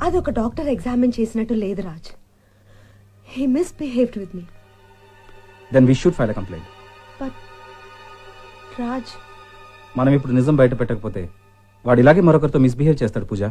అది ఒక డాక్టర్ ఎగ్జామిన్ చేసినట్టు లేదు Raj. He misbehaved with me. Then we should file a complaint. But Raj, మనం ఇప్పుడు నిజం బయట పెట్టకపోతే వాడు ఇలాగే మరొకరితో మిస్బిహేవ్ చేస్తాడు పూజ.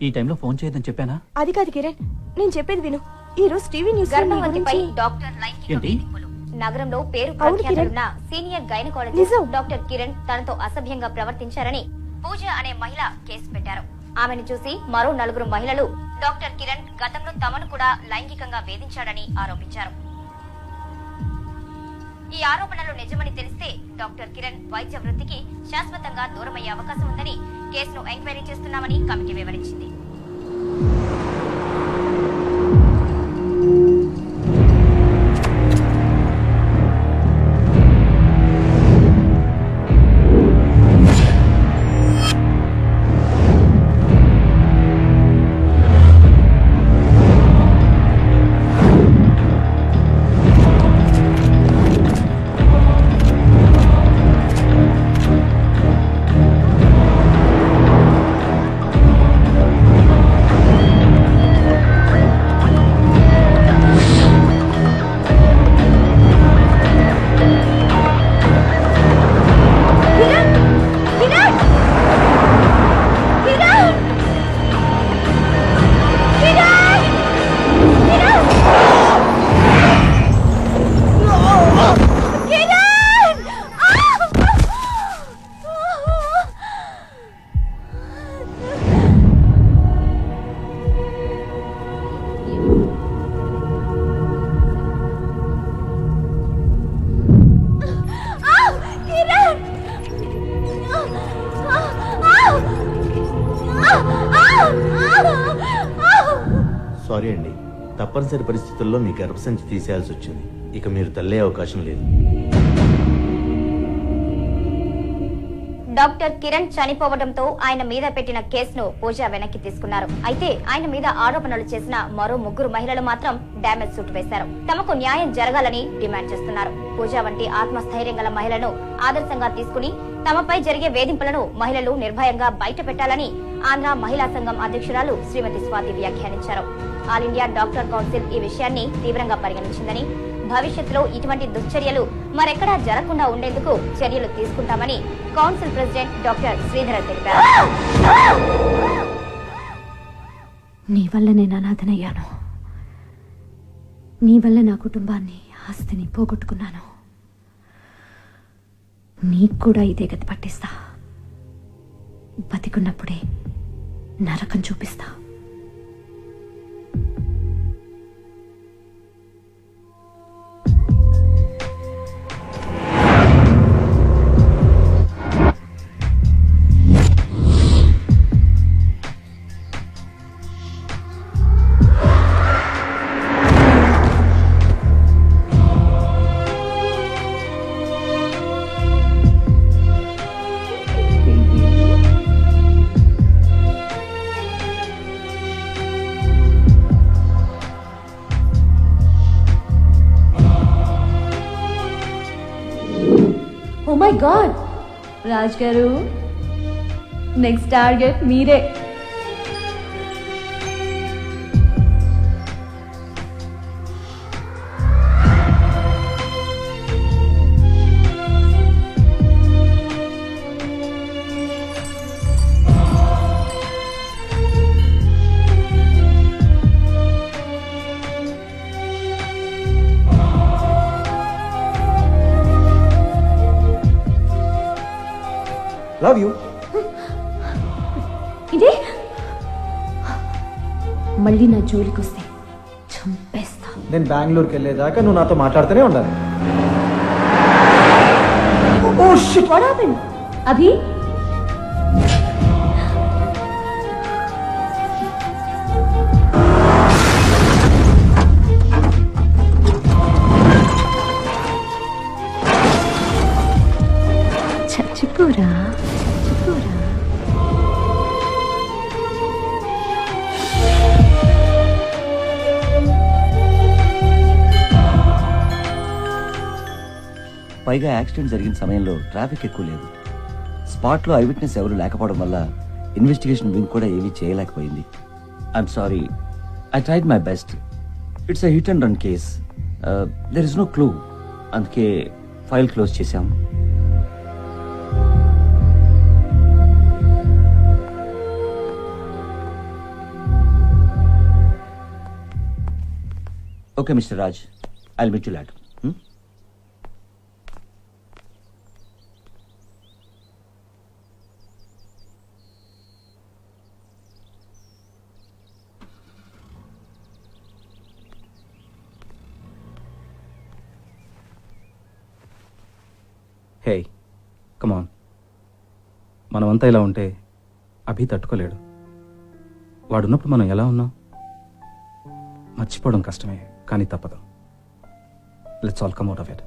ఈ టైంలో ఫోన్ చేయొద్దని చెప్పానా? అది కాదు కిరణ్, నేను చెప్పేది విను. ఈ రోజు టీవీ న్యూస్ గర్భవతిపై డాక్టర్ లైంగిక ఏంటి? వేధింపులు. నగరంలో పేరు అవును ప్రఖ్యాతులున్న సీనియర్ గైనకాలజిస్ట్ నిజం. డాక్టర్ కిరణ్ తనతో అసభ్యంగా ప్రవర్తించారని పూజ అనే మహిళ కేసు పెట్టారు. ఆమెను చూసి మరో 4 మహిళలు డాక్టర్ కిరణ్ గతంలో తమను కూడా లైంగికంగా వేధించాడని ఆరోపించారు. ఈ ఆరోపణలు నిజమని తెలిస్తే డాక్టర్ కిరణ్ వైద్య వృత్తికి శాశ్వతంగా దూరమయ్యే అవకాశం ఉందని కేసును ఎంక్వైరీ చేస్తున్నామని కమిటీ వివరించింది. సారీ అండి, తప్పనిసరి పరిస్థితుల్లో మీ గర్భసంచి తీసేయాల్సి వచ్చింది. ఇక మీరు తల్లే అవకాశం లేదు. డాక్టర్ కిరణ్ చనిపోవడంతో ఆయన మీద పెట్టిన కేసును పూజ వెనక్కి తీసుకున్నారు. అయితే ఆయన మీద ఆరోపణలు చేసిన మరో 3 మహిళలు మాత్రం డ్యామేజ్ సూట్ వేశారు. తమకు న్యాయం జరగాలని డిమాండ్ చేస్తున్నారు. పూజ వంటి ఆత్మస్థైర్యం గల మహిళను ఆదర్శంగా తీసుకుని తమపై జరిగే వేధింపులను మహిళలు నిర్భయంగా బయట పెట్టాలని ఆంధ్ర మహిళా సంఘం అధ్యక్షురాలు శ్రీమతి స్వాతి వ్యాఖ్యానించారు. ఆల్ ఇండియా డాక్టర్ కౌన్సిల్ ఈ విషయాన్ని తీవ్రంగా పరిగణించిందని, భవిష్యత్తులో ఇటువంటి దుశ్చర్యలు మరెక్కడా జరగకుండా ఉండేందుకు చర్యలు తీసుకుంటామని కౌన్సిల్ ప్రెసిడెంట్ డాక్టర్ శ్రీధర్ తెలిపారు. నీ వల్ల నేను అనాథనయ్యాను. నీ వల్ల నా కుటుంబాన్ని, ఆస్తిని పోగొట్టుకున్నాను. నీకు కూడా ఇదే గతి పట్టిస్తా. బతికున్నప్పుడే నరకం చూపిస్తా. ఓ మై గాడ్, రాజ్ గారు, నెక్స్ట్ టార్గెట్ మీరే. Love you. ఇదే మళ్ళీ నా జోలికి వస్తే చంపేస్తా. నేను బెంగళూరుకి వెళ్ళేదాకా నువ్వు నాతో మాట్లాడుతూనే ఉండాలి. What happened? అభి, చచ్చిపోరా, చచ్చిపోరా. పైగా యాక్సిడెంట్ జరిగిన సమయంలో ట్రాఫిక్ ఎక్కువ లేదు. స్పాట్లో ఐ విట్నెస్ ఎవరు లేకపోవడం వల్ల ఇన్వెస్టిగేషన్ వింగ్ కూడా ఏమీ చేయలేకపోయింది. I'm sorry, I tried my best. It's a hit and run case. There is no clue. అందుకే ఫైల్ క్లోజ్ చేశాం. Okay mister Raj, I will meet you later. Hey come on, మనమంతా ఇలా ఉంటే అభి తట్టుకోలేడు. వాడున్నప్పుడు మనం ఎలా ఉన్నాం మర్చిపోవడం కష్టమే, కానీ తప్పదు. Let's all come out of it.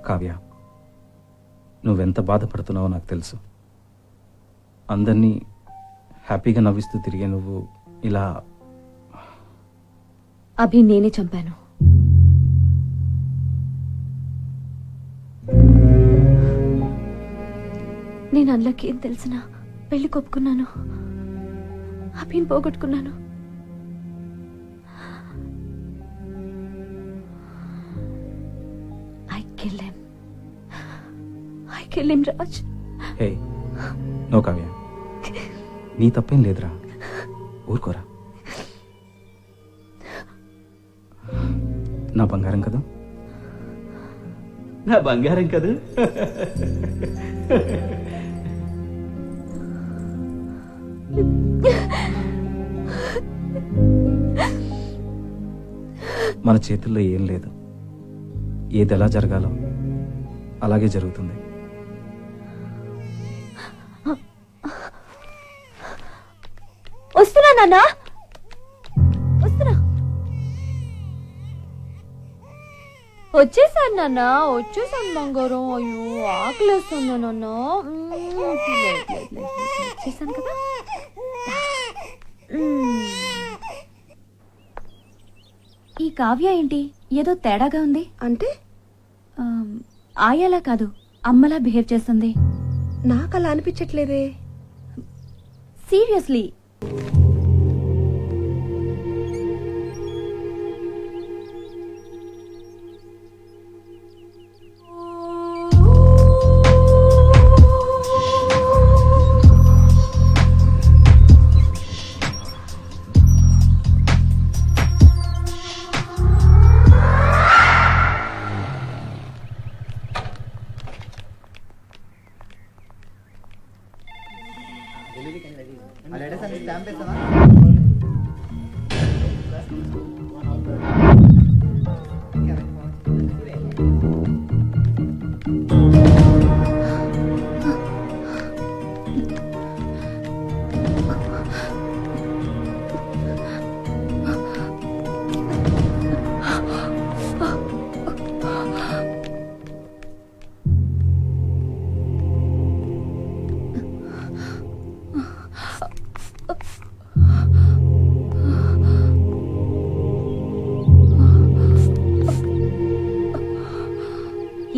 Kavya, నువ్వెంత బాధపడుతున్నావో నాకు తెలుసు. అందరినీ హ్యాపీగా నవ్విస్తూ తిరిగే నువ్వు ఇలా అభి నేనే చంపాను. నేను అందులోకి ఏం తెలిసినా పెళ్లి కొప్పుకున్నాను. అభిని పోగొట్టుకున్నాను. I kill him, Raj. Hey no Kavya, నీ తప్పేం లేదురా, ఊరుకోరా. నా బంగారం కదా. నా బంగారం కదా. మన చేతుల్లో ఏం లేదు. ఏది ఎలా జరగాలో అలాగే జరుగుతుంది. వస్తున్నా నాన్న, వస్తున్నా. వచ్చేసాను నాన్న, వచ్చేసాను బంగారం. అయ్యో ఆకలేస్తున్నా నాన్న. వచ్చేసాను కదా. ఈ కావ్య ఏంటి ఏదో తేడాగా ఉంది? అంటే ఆయాలా కాదు, అమ్మలా బిహేవ్ చేస్తుంది. నాకు అలా అనిపించట్లేదే. సీరియస్లీ.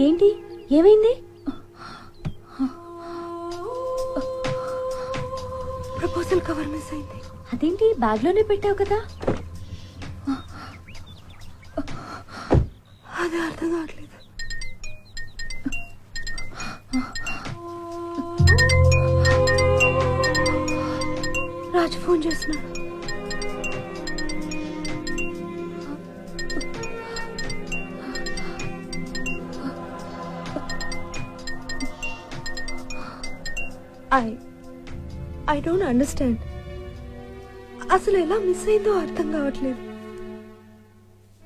ఏంటి ఏమైంది? ప్రపోజల్ కవర్ మిస్ అయింది. అదేంటి బ్యాగ్ లోనే పెట్టావు కదా. అది అర్థం కావట్లేదు. రాజు ఫోన్ చేస్తున్నాడు. I don't understand. అసలు ఎలా మిస్ అయిందో అర్థం కావట్లేదు.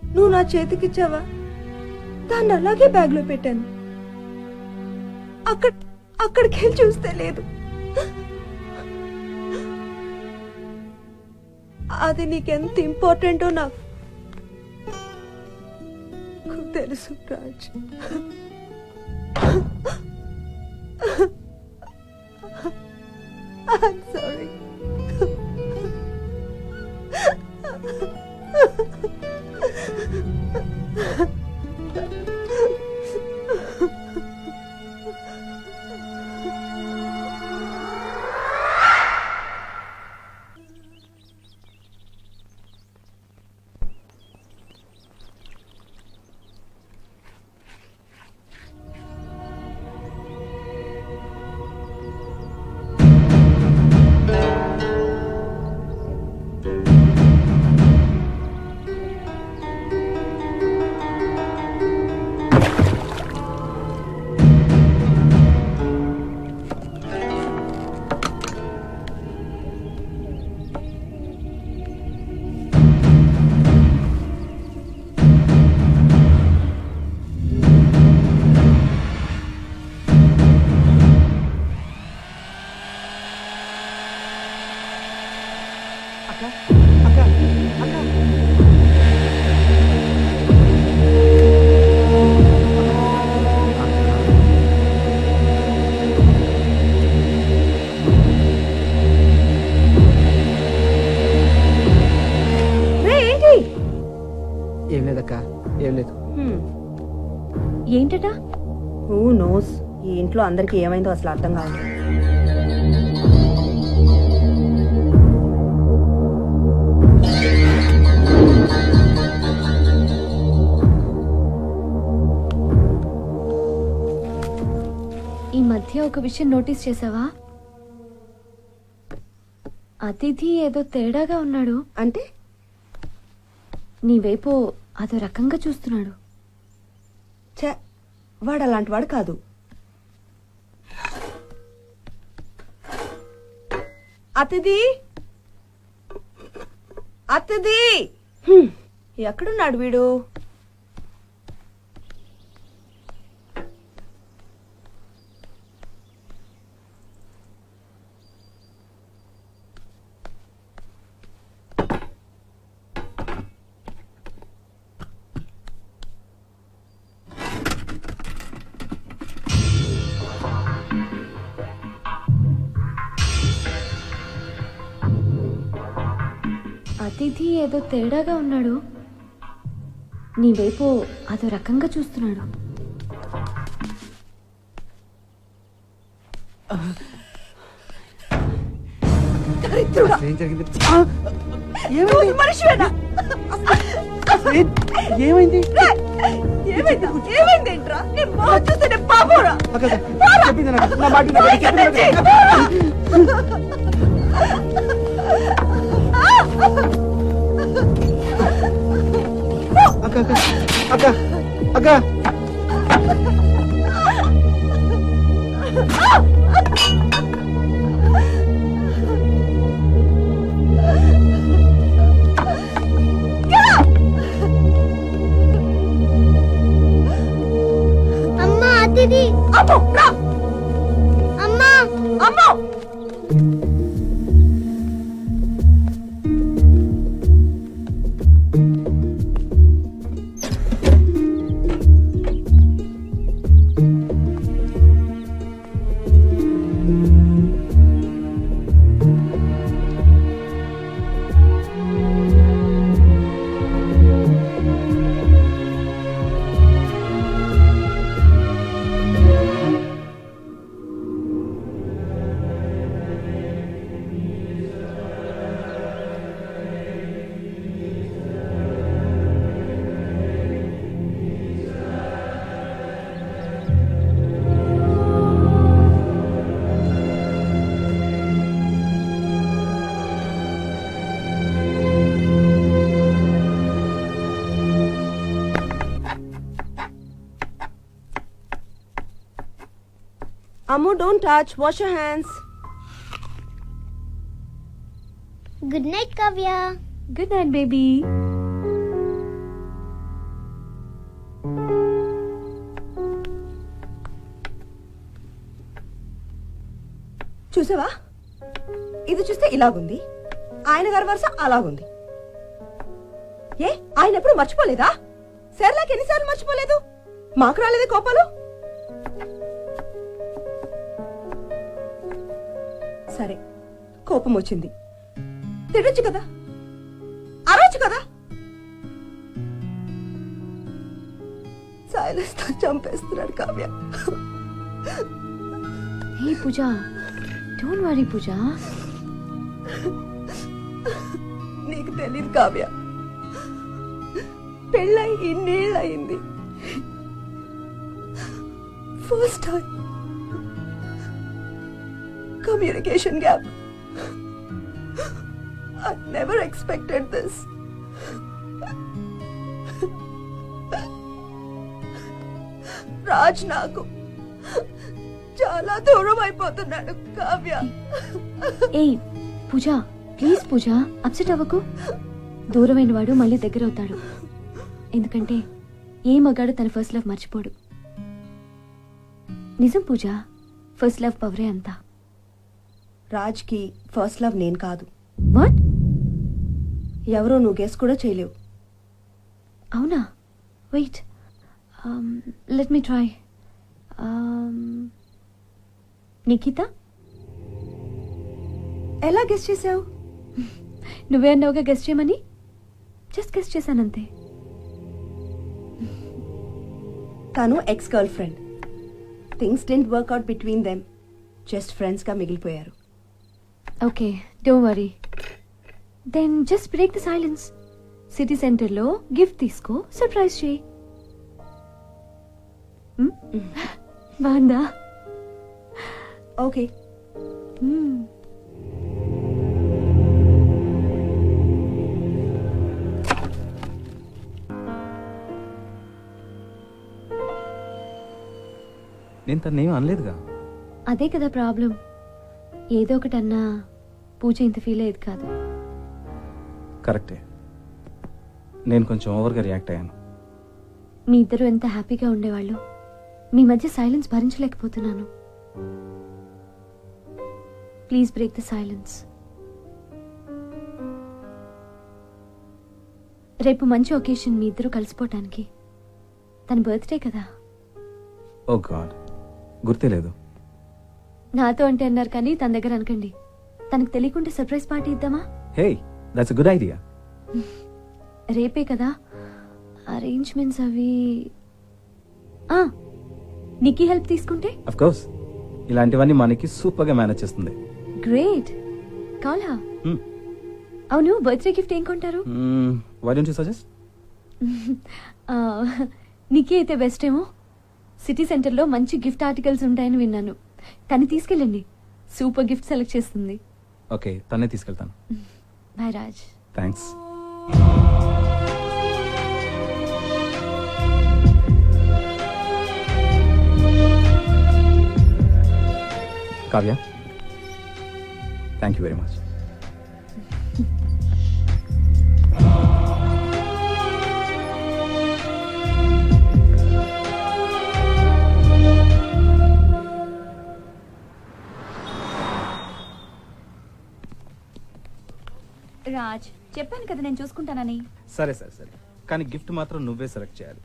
నువ్వు నా చేతికిచ్చావా? దాన్ని అలాగే బ్యాగ్ లో పెట్టాను. అక్కడికి వెళ్ళి చూస్తే లేదు. అది నీకెంత ఇంపార్టెంటో నాకు తెలుసు రాజ్. I'm sorry. అక్క అక్క అక్క రే ఏంటి ఏం లేదక్క ఏం లేదు. ఏంటట? హూ నోస్, ఈ ఇంట్లో అందరికి ఏమైందో అసలు అర్థం కాదు. ఈ మధ్య ఒక విషయం నోటీస్ చేసావా? అతిథి ఏదో తేడాగా ఉన్నాడు. అంటే నీ వైపు అదో రకంగా చూస్తున్నాడు. ఛే, వాడు అలాంటి వాడు కాదు. అతిథి అతిథి, ఎక్కడున్నాడు వీడు? అతిథి ఏదో తేడాగా ఉన్నాడు. నీ వైపు అదో రకంగా చూస్తున్నాడు. దరిద్రుడా. ఏం జరిగింది? నువ్వు మనిషివేనా? ఏమైంది? ఏమైంది? ఏమైందేంట్రా? నీ మొహం చూస్తే నేను పాపోరా? అక్క చెప్పింది నాకు, నా మాట వినకు, చెప్పింది నాకు. అక్క అక్క అక్క అక్క అమ్మా అతిథి. అమ్మో, రా. అమ్మా అమ్మో, Ammu, don't touch. Wash your hands. Good night Kavya. Good night baby. చూసావా, ఇది చూస్తే ఇలాగుంది, ఆయన గారి వరుస అలాగుంది. ఏ, ఆయన ఎప్పుడు మర్చిపోలేదా? సర్లాకి ఎన్నిసార్లు మర్చిపోలేదు? మాకు రాలేదే కోపాలు? సరే, కోపం వచ్చింది, తిడొచ్చు కదా, అరవచ్చు కదా. సైలెన్స్ తో చంపేస్తున్నాడు Kavya. Hey Pooja, don't worry Pooja. నీకు తెలీదు కావ్య, పెళ్ళై ఇన్నేళ్ళయింది. First time communication gap. I never expected this. Raj నాకు చాలా దూరం అయిపోతున్నాడు కావ్య. ఏయ్ పూజ, ప్లీజ్ పూజ, అప్సెట్ అవ్వకు. దూరమైన వాడు మళ్ళీ దగ్గర అవుతాడు. ఎందుకంటే ఏ మగాడు తన ఫస్ట్ లవ్ మర్చిపోడు. నిజం పూజ, ఫస్ట్ లవ్ పవరే అంతా. రాజ్ కి ఫస్ట్ లవ్ నేను కాదు. వాట్? ఎవరో నువ్వు గెస్ కూడా చేయలేవు. అవునా? Wait, let me try. Nikhita? ఎలా గెస్ చేసావు? నువ్వే అన్నావుగా గెస్ చేయమని, జస్ట్ గెస్ చేశానంతే. తను ex girl friend. Things didn't work out between them. Just ఫ్రెండ్స్గా మిగిలిపోయారు. Okay, don't worry. Then just break the silence. City సెంటర్లో గిఫ్ట్ తీసుకో, సర్ప్రైజ్ చేయి. బాగుందా? ఓకే. నేను తనేం అనలేదుగా. అదే కదా ప్రాబ్లం. ఏదో ఒకటి అన్నా పూజ ఇంత ఫీల్ అయ్యేది కాదు. కరెక్టే, నేను కొంచెం ఓవర్గా రియాక్ట్ అయ్యాను. మీ ఇద్దరు ఎంత హ్యాపీగా ఉండేవాళ్ళు. మీ మధ్య సైలెన్స్ భరించలేకపోతున్నాను. Please break the silence. రేపు మంచి ఒకేషన్ మీ ఇద్దరు కలిసిపోవటానికి. తన బర్త్డే కదా. ఓ గాడ్, గుర్తే లేదు. నాతో అంటే అన్నారు కానీ తన దగ్గర అనకండి. తనకు తెలియకుంటే సర్ప్రైజ్ పార్టీ ఇద్దామా? Hey, that's good idea. రేపే కదా, అరేంజ్మెంట్స్ అవి. నీకి హెల్ప్ తీసుకుంటే? అఫ్ కోర్స్, ఇలాంటివన్నీ మనకి సూపర్గా మేనేజ్ చేస్తుంది. గ్రేట్. కాలా? అవును, బర్త్డే గిఫ్ట్ ఏం కొంటారు? Why don't you suggest? నీకే అయితే బెస్ట్ ఏమో. సిటీ సెంటర్లో మంచి గిఫ్ట్ ఆర్టికల్స్ ఉంటాయని విన్నాను. తను తీసుకెళ్ళండి, సూపర్ గిఫ్ట్ సెలెక్ట్ చేస్తుంది. ఓకే, తనే తీసుకెళ్తాను. Bye Raj. Thanks. Kavya, thank you very much. Raj, చెప్పాను కదా నేను చూసుకుంటానని. సరే సరే సరే, కానీ గిఫ్ట్ మాత్రం నువ్వే సెలెక్ట్ చేయాలి.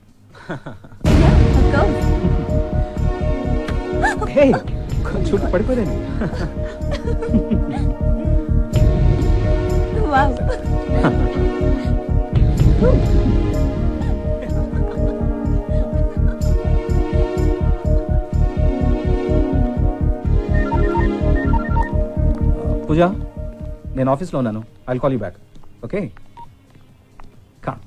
హే, కొంచెం పడిపోయాను. పూజ, నేను ఆఫీస్లో ఉన్నాను. I'll call you back. Okay, come.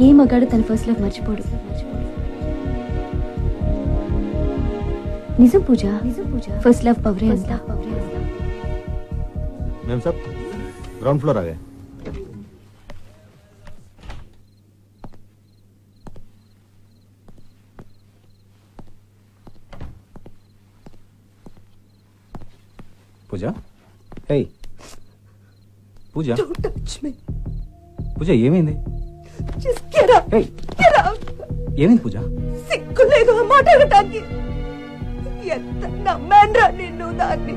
ఏ మగాడు తన ఫస్ట్ లవ్ మర్చిపోడు. నిజం పూజ, ఫస్ట్ లవ్ పవరే అంతా. मैम साहब, ग्राउंड फ्लोर आ गए. పూజ, హే పూజ. Don't touch me. పూజ, ఏమైంది? Just get up. హే, Get up. ఏమైంది పూజ? సిగ్గు లేదు ఆ మాట అనటానికి. ఎంత నమ్మాన్రా నిన్ను దాన్ని.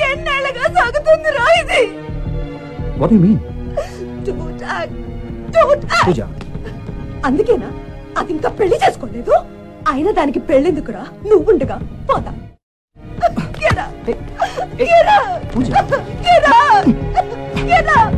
ఎన్నేళ్ళగా సాగుతుందిరా ఇది. What you mean? Don't act. Don't act. పూజ, అందుకేనా అది ఇంకా పెళ్లి చేసుకోలేదు? అయినా దానికి పెళ్ళెందుకురా? నువ్వుండగా పోదా. Get up. Get up. పూజ. Get up. Get up.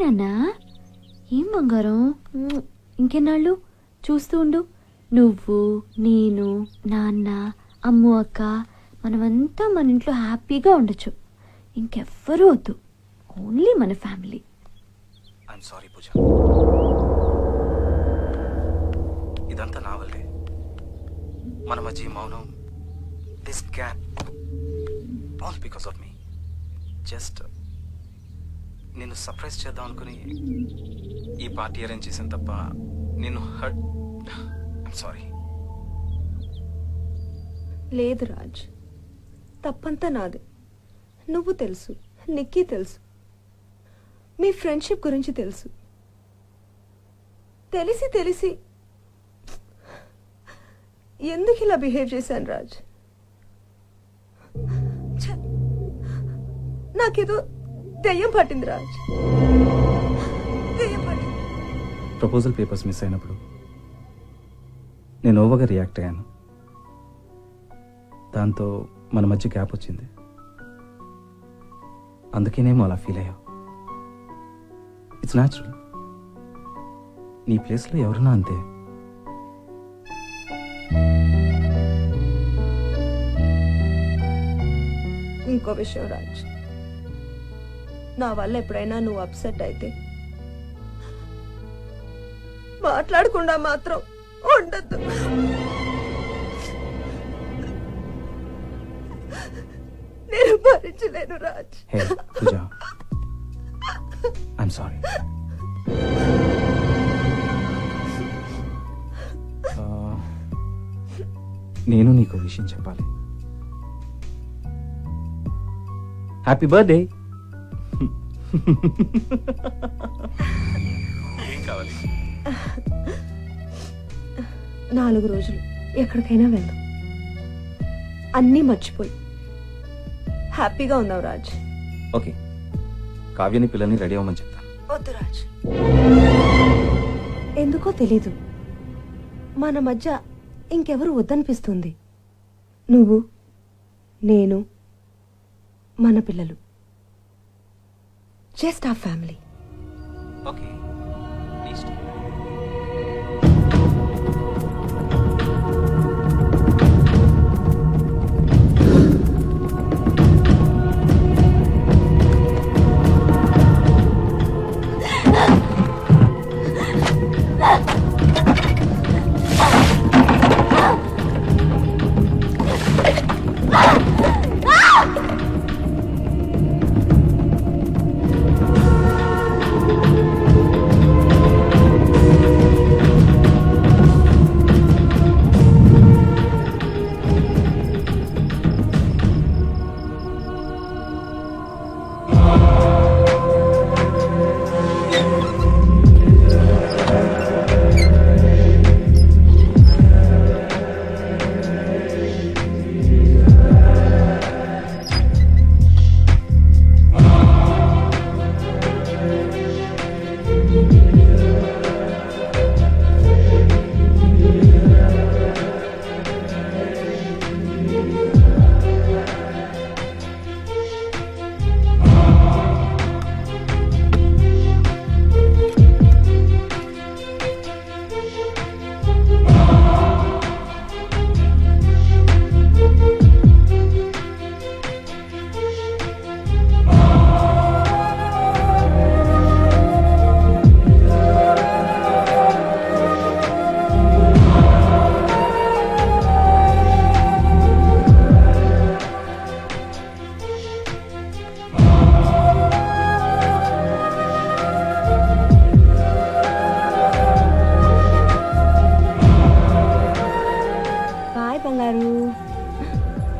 నాన్న ఏం బంగారం ఇంకెన్నాళ్ళు చూస్తూ ఉండు. నువ్వు నేను నాన్న అమ్ము అక్క మనమంతా మన ఇంట్లో హ్యాపీగా ఉండొచ్చు. ఇంకెవ్వరూ వద్దు, ఓన్లీ మన ఫ్యామిలీ. ఐఎమ్ సారీ పూజ, ఇదంతా నా వల్లే. మన మధ్య ఈ మౌనం, this gap, all because of me. Just నిన్ను సర్ప్రైజ్ చేద్దాం అనుకుని ఈ పార్టీ అరేంజ్ చేసాను తప్ప నిన్ను హర్ట్. I'm sorry. లేదు రాజ్, తప్పంతా నాదే. నువ్వు తెలుసు, నిక్కీ తెలుసు, మీ ఫ్రెండ్షిప్ గురించి తెలుసు. తెలిసి తెలిసి ఎందుకు ఇలా బిహేవ్ చేశాను రాజ్? ఛ! నాకేదో దెయ్యం పట్టింది రాజ్, దెయ్యం పట్టింది. ప్రపోజల్ పేపర్స్ మిస్ అయినప్పుడు నేను ఓవర్గా రియాక్ట్ అయ్యాను. దాంతో మన మధ్య గ్యాప్ వచ్చింది. అందుకేనేమో అలా ఫీల్ అయ్యావు. It's natural. నీ ప్లేస్లో ఎవరున్నా అంతే. ఇంకో విషయం రాజ్, నా వల్ల ఎప్పుడైనా నువ్వు అప్సెట్ అయితే మాట్లాడకుండా మాత్రం ఉండద్దు. నేను భరించలేను రాజ్. హే పూజ, ఐఎమ్ సారీ. నేను నీకు విషయం చెప్పాలి. Happy birthday. ఏం కావాలి? 4 రోజులు ఎక్కడికైనా వెళ్దాం, అన్నీ మర్చిపోయి హ్యాపీగా ఉందాం రాజ్. ఓకే, కావ్యని పిల్లల్ని రెడీ అవ్వమని చెప్తాను. వద్దు రాజ్, ఎందుకో తెలీదు, మన మధ్య ఇంకెవరు వద్దనిపిస్తుంది. నువ్వు, నేను, మన పిల్లలు, జస్ట్ ఆ ఫ్యామిలీ. Okay, please.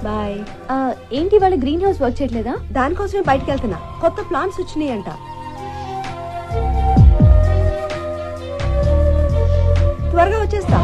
బాయ్. ఏంటి వాళ్ళ గ్రీన్ హౌస్ వర్క్ చేయట్లేదా? దానికోసమే బయటకు వెళ్తున్నా, కొత్త ప్లాన్స్ వచ్చినాయి అంట. త్వరగా వచ్చేస్తా.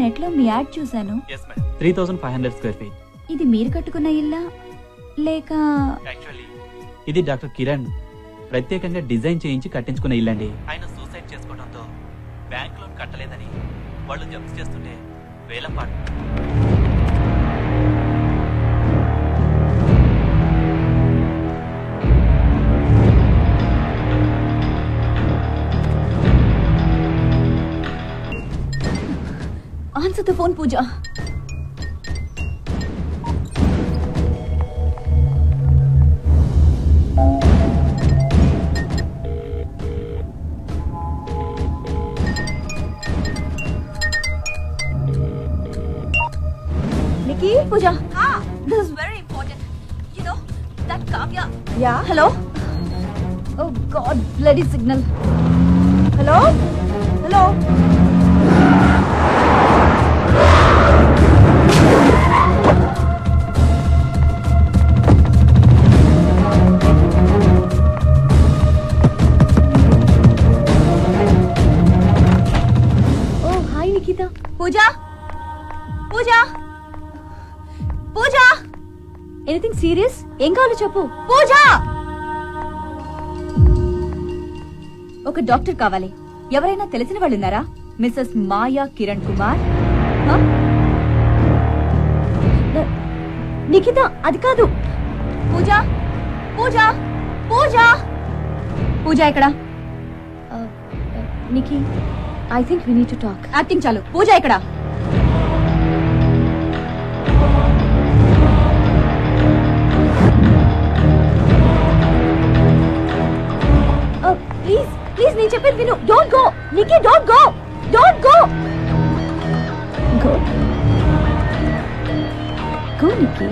నెట్ లో మీ యాడ్ చూశాను. Yes madam, 3500 square feet. ఇది మీరు కట్టుకున్న ఇల్లా లేక? యాక్చువల్లీ ఇది డాక్టర్ కిరణ్ ప్రత్యేకంగా డిజైన్ చేయించి కట్టించుకున్న ఇల్లండి. ఆయన సూసైడ్ చేసుకోవడంతో బ్యాంక్ లోన్ కట్టలేదని వాళ్ళు జప్తు చేస్తుంటే వేలం పాటు. Answer the phone Pooja. Nikki? Pooja, Ah, this is very important. You know that Kavya. yeah. Hello? Oh God, bloody signal. Hello? Hello? Oh, hi Nikita. Pooja, Pooja, Pooja. Anything serious? ఏం కావాలో చెప్పు. పూజ, ఒక డాక్టర్ కావాలి. ఎవరైనా తెలిసిన వాళ్ళు ఉన్నారా? మిస్సెస్ మాయా కిరణ్ కుమార్. హ? నిఖిత, అది కాదు. పూజ, పూజ, పూజ, పూజ ఎక్కడ? Nikhi, I think we need to talk. Acting చాలు. పూజ ఎక్కడ? ప్లీజ్ ప్లీజ్, నేను చెప్పేది విను. Don't go Nikhi, don't go, don't go. Go go Nikhi.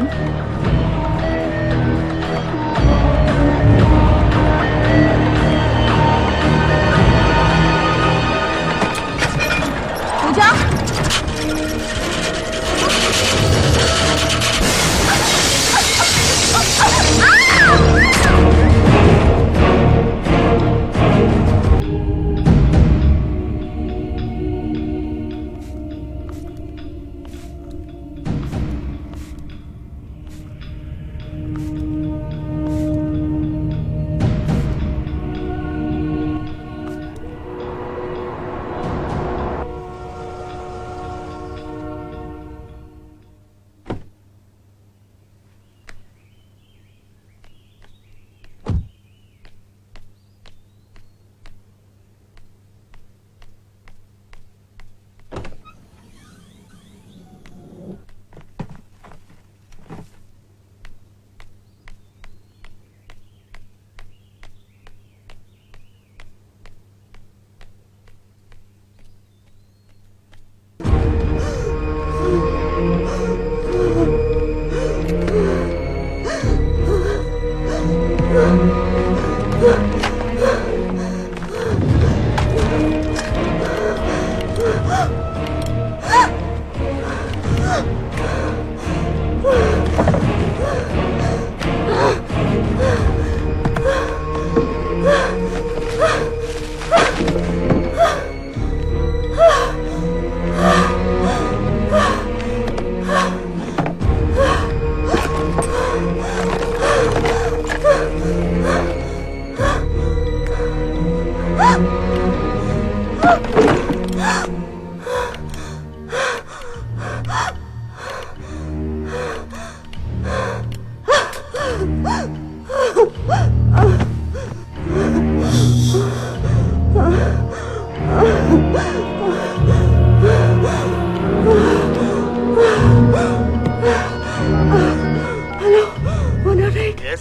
Pooja,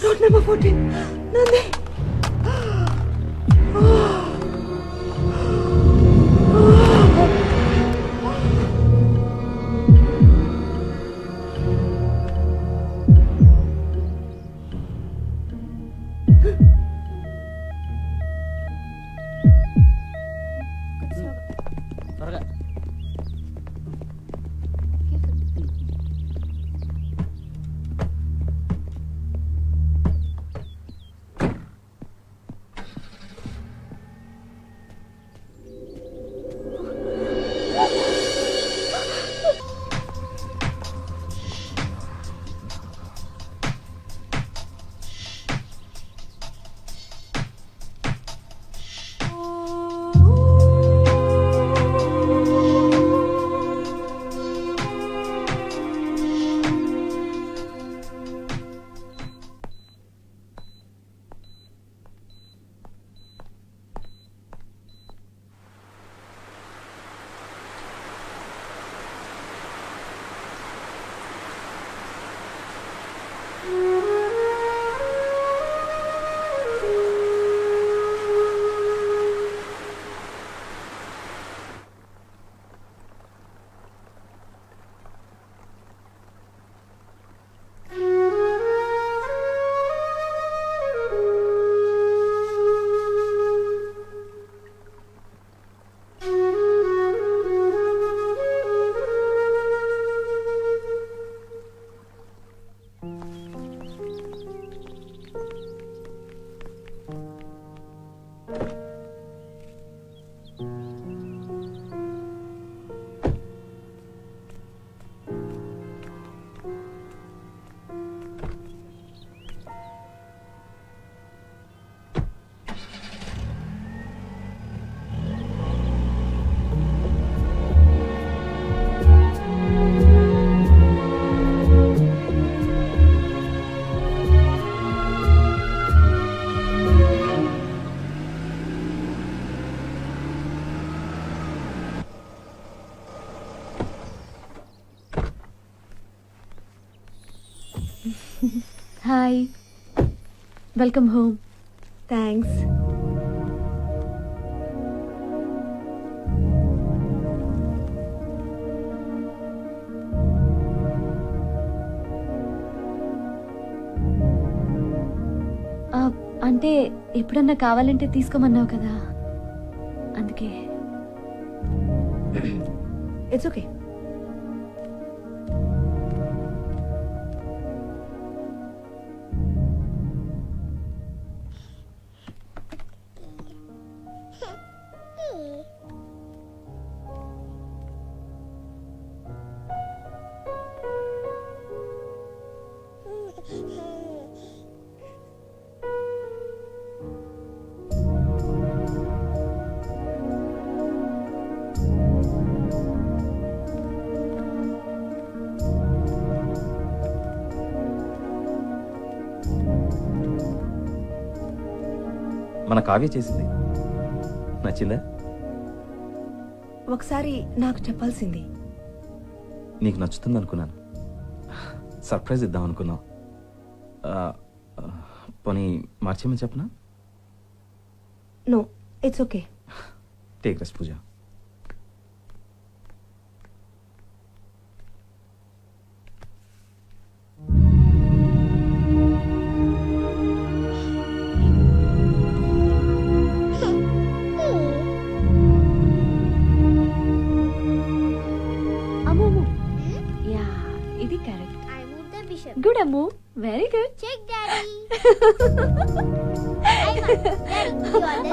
Road number 14. Nandi. త్వరగా. Hi, welcome home. థ్యాంక్స్. అంటే ఎప్పుడన్నా కావాలంటే తీసుకోమన్నావు కదా, అందుకే. It's okay. మన కావ్య చేసింది నచ్చిందా? ఒకసారి నాకు చెప్పాల్సింది. నీకు నచ్చుతుంది అనుకున్నాను. సర్ప్రైజ్ ఇద్దాం అనుకున్నాం. పోనీ మార్చేమని చెప్పనా? No, it's okay. Take rest Pooja. Ammu, yeah, ఇది correct. I moved the bishop. Good Ammu, very good. Check, Daddy.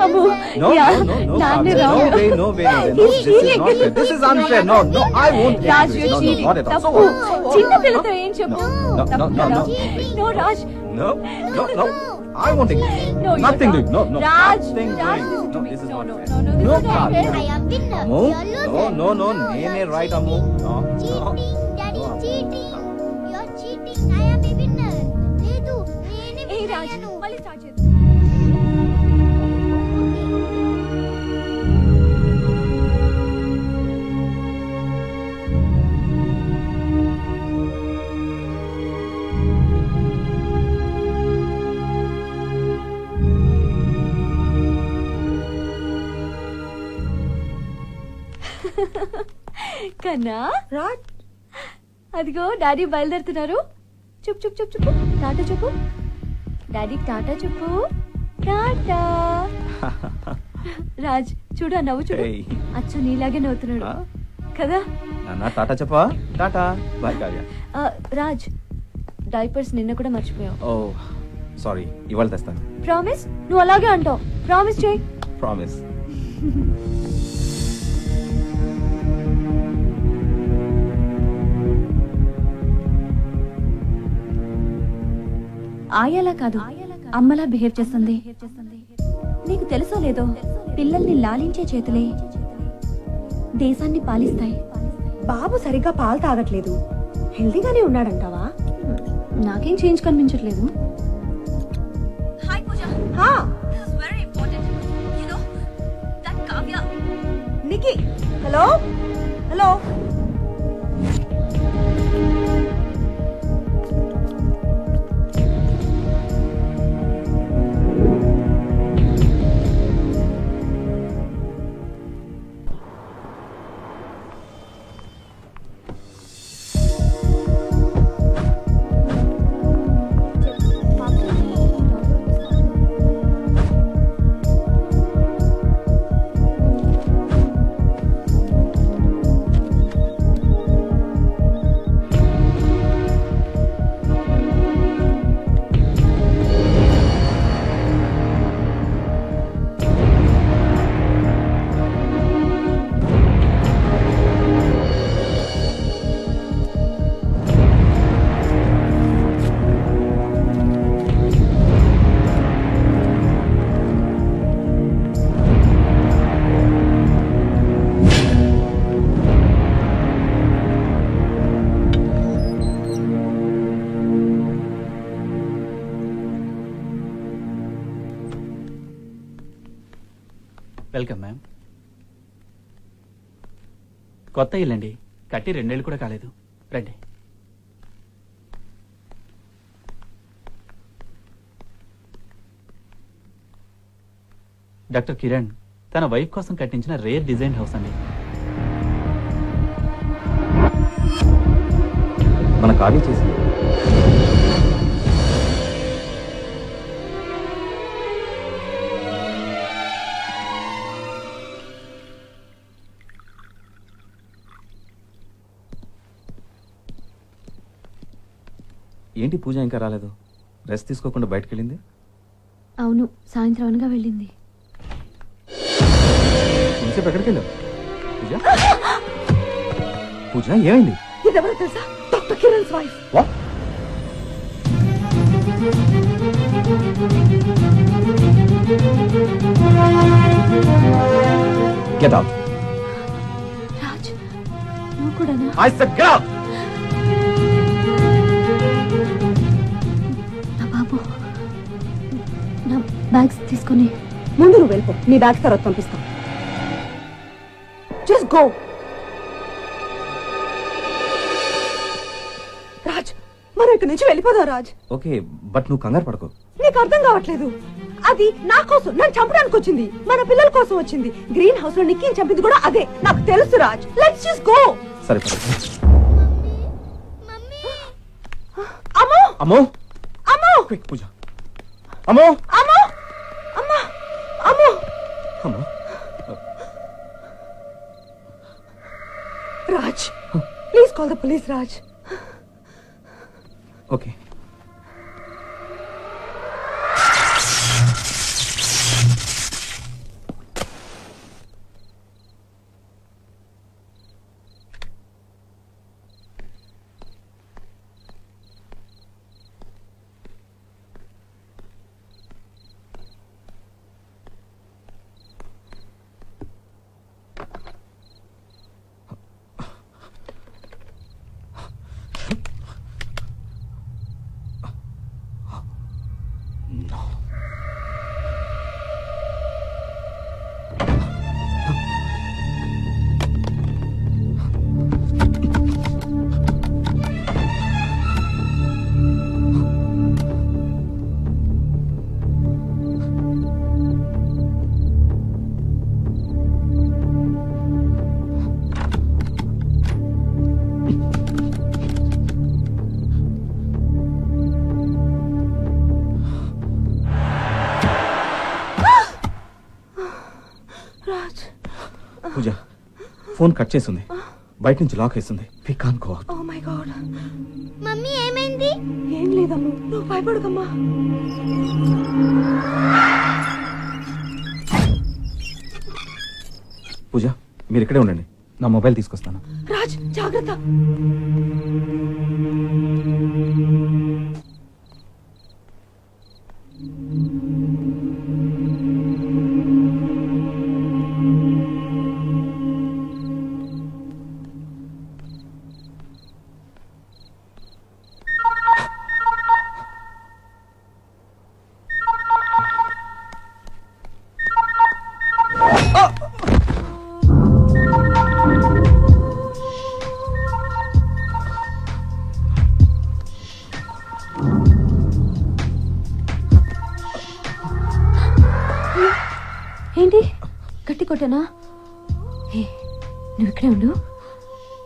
Ammu, No, yeah, no, no, no, నాన్నే Kavya. wrong. No way, no way, no way. No, this is not fair. This is unfair. No, no, I won't. Raj, No, you're no, cheating. not at all. So తప్పు. what? చిన్న పిల్లతో ఏం చెప్పు? No, no, no, no. No, Raj. No, no, no. I won't take it. No, you're Nothing wrong. doing. No, no. Raj, Nothing Raj, doing. listen to No, me. this is No, not no, fair. no, no, this No, is not Kavya. fair. I am winner. Ammu? You're loser. No, no, no. నేనే right, Ammu. No, no. Cheating, Daddy, No. cheating. You're cheating. I am a winner. లేదు, నేనే ఏ win Raj, అయ్యాను. మళ్ళీ start చేద్దాం. కన్నా, rot. అదిగో daddy బయలుదేరుతున్నారు. చూపు చూపు చూపు చూపు, టాటా చెప్పు. డాడీ టాటా చెప్పు. టాటా. రాజ్, చూడు ఆ నవ్వు చూడు. Hey. అచ్చ నీలాగే నవ్వుతున్నాడు ఆ? కదా. నాన్న టాటా చెప్పవా? టాటా బాయ్ కావ్య. రాజ్, డైపర్స్ నిన్న కూడా మర్చిపోయావు. ఓ సారీ, ఇవాళ తెస్తాను. ప్రామిస్? నువ్వు అలాగే అంటావు. ప్రామిస్ చేయి. ప్రామిస్. ఆయాలా కాదు, అమ్మలా బిహేవ్ చేస్తుంది. నీకు తెలుసో లేదో, పిల్లల్ని లాలించే చేతులే దేశాన్ని పాలిస్తాయి. బాబు సరిగ్గా పాలు తాగట్లేదు. హెల్దీగానే ఉన్నాడంటావా? నాకేం చేంజ్ కనిపించట్లేదు. హా, నికి. Hello hello. Welcome ma'am. కొత్త ఇల్లండి, కట్టి 2 ఏళ్ళు కూడా కాలేదు. రండి. డాక్టర్ కిరణ్ తన వైఫ్ కోసం కట్టించిన రేర్ డిజైన్ హౌస్ అండి. మన కావ్య చేసింది. ఏంటి పూజ ఇంకా రాలేదు? రెస్ట్ తీసుకోకుండా బయటకు వెళ్ళింది? అవును, సాయంత్రం అనగా వెళ్ళింది. ఇంతసేపు ఎక్కడికి వెళ్ళావు పూజ? పూజ ఏమైంది? ఇదెవరో తెలుసా? Doctor Kiran's wife. What? Get out. Raj, నువ్వు కూడానా? I said get out. నా బాబు, నా బ్యాగ్స్ తీసుకొని. ముందు నువ్వు వెళ్ళిపో, నీ బ్యాగ్ తర్వాత పంపిస్తాం. Just go. రాజ్, మనం ఇక్కడి నుంచి వెళ్ళిపోదాం రాజ్. ఓకే, బట్ నువ్వు కంగారు పడకు. నీకు అర్థం కావట్లేదు. అది నా కోసం, నన్ను చంపడానికి వచ్చింది, మన పిల్లల కోసం వచ్చింది. గ్రీన్ హౌస్ లో నిక్కిని చంపింది కూడా అదే. నాకు తెలుసు రాజ్. Let's just go. సరే అమ్మో అమ్మో అమ్మో క్విక్ పూజ. అమ్మో అమ్మో అమ్మా అమ్మో. అమ్మో Raj, please call the police Raj. Okay. Pooja, phone cut చేసింది. బయట నుంచి లాక్ వేసింది. We can't go out. Oh my god. Mummy ఏమైంది? ఏం లేదమ్ము, నువ్వు భయపడకమ్మా. పూజ, మీరు ఇక్కడే ఉండండి, నా మొబైల్ తీసుకొస్తాను. రాజ్, జాగ్రత్త. ఏంటి, గట్టి కొట్టనా? ఏ, నువ్వు ఇక్కడే ఉండు,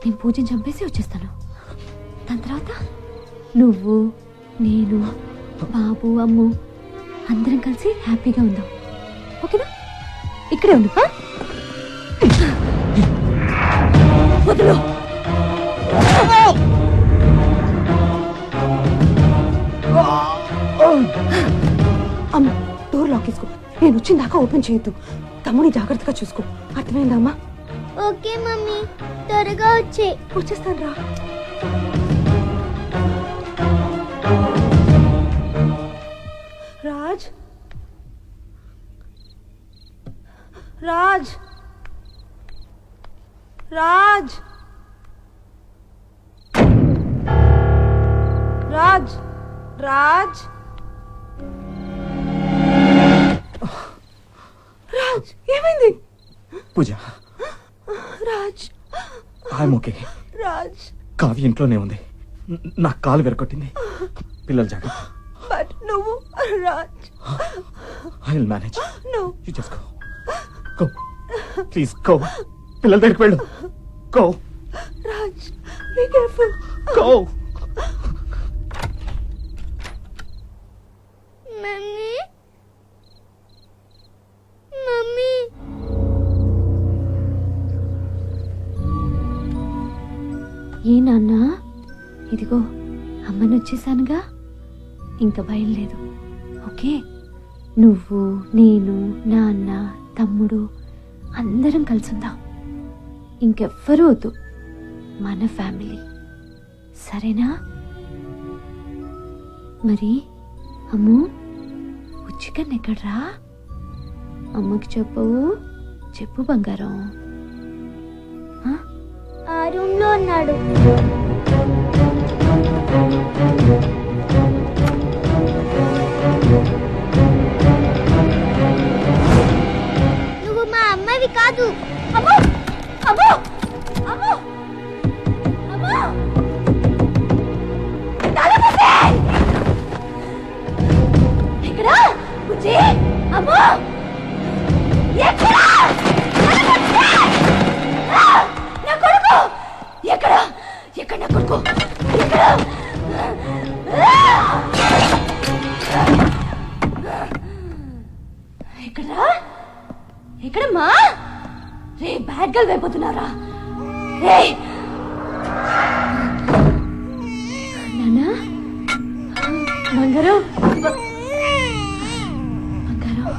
నేను పూజను చంపేసి వచ్చేస్తాను. దాని తర్వాత నువ్వు, నేను, బాబు, అమ్ము అందరం కలిసి హ్యాపీగా ఉందాం. ఓకేనా? ఇక్కడే ఉండు. వదులు. అమ్మ, డోర్ లాక్ చేసుకో. నేను వచ్చిందాకా ఓపెన్ చేయొద్దు. తమ్ముని జాగ్రత్తగా చూసుకో. అర్థమైందమ్మా? ఓకే మమ్మీ, త్వరగా వచ్చే. వచ్చేస్తాను రా. రాజ్, రాజ్, రాజ్, రాజ్, రాజ్, రాజ్, ఏమైంది? Pooja, Raj, I'm okay. రాజ్, కావ్య ఇంట్లోనే ఉంది. నా కాలు విరగొట్టింది. పిల్లలు జాగ్రత్త. బట్ నువ్వు Raj. I will manage. No. You just go. Go please go పిల్లల దగ్గరికి వెళ్ళు go Raj be careful. Go mummy mummy ఏ నాన్న, ఇదిగో అమ్మని వచ్చేసానుగా, ఇంకా భయం లేదు. ఓకే, నువ్వు నేను నాన్న తమ్ముడు అందరం కలిసుందాం. ఇంకెవ్వరూ వద్దు, మన ఫ్యామిలీ, సరేనా? మరి అమ్ము ఉచ్చికన్ ఎక్కడ్రా? అమ్మకి చెప్పవు, చెప్పు బంగారం. ఆ రూమ్ లో ఉన్నాడు. నువ్వు మా అమ్మవి కాదు. అమ్మో అమ్మో అమ్మో అమ్మో, ఇక్కడ బుజ్జి, అమ్మో ఎక్కడ నా కొడుకు, ఎక్కడ ఎక్కడ నా కొడుకు, ఎక్కడ ఎక్కడా ఎక్కడమ్మా? రే బ్యాడ్ గర్ల్ అయిపోతున్నారా? రే నానా బంగారం, బంగారం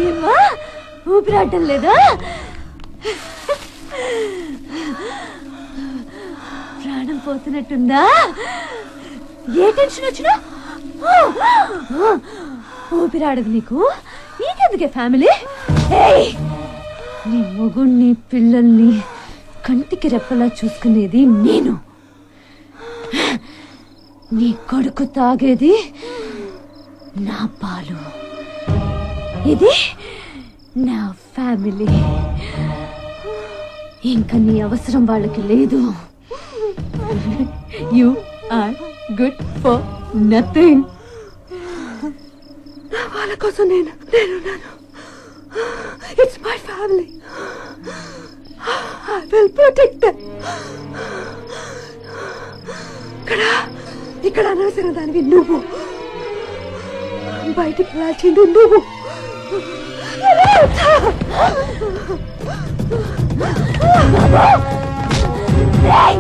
ఏమ్మా, ఊపిరాటం లేదా? ప్రాణం పోతున్నట్టుందా? ఏ టెన్షన్ వచ్చినా ఊపిరాడదు నీకు. నీకెందుకే ఫ్యామిలీ? ఏయ్, నీ మొగుణ్ణి పిల్లల్ని కంటికి రెప్పలా చూసుకునేది నేను. నీ కొడుకు తాగేది నా పాలు. ఇది నా ఫ్యామిలీ. ఇంకా నీ అవసరం వాళ్ళకి లేదు. You are good for nothing. నా వాళ్ళ కోసం నేనున్నాను. It's my family. I will protect them. ఇక్కడ అనవసరం దానివి నువ్వు, బయటికి వెళ్ళాల్సింది నువ్వు. Hey!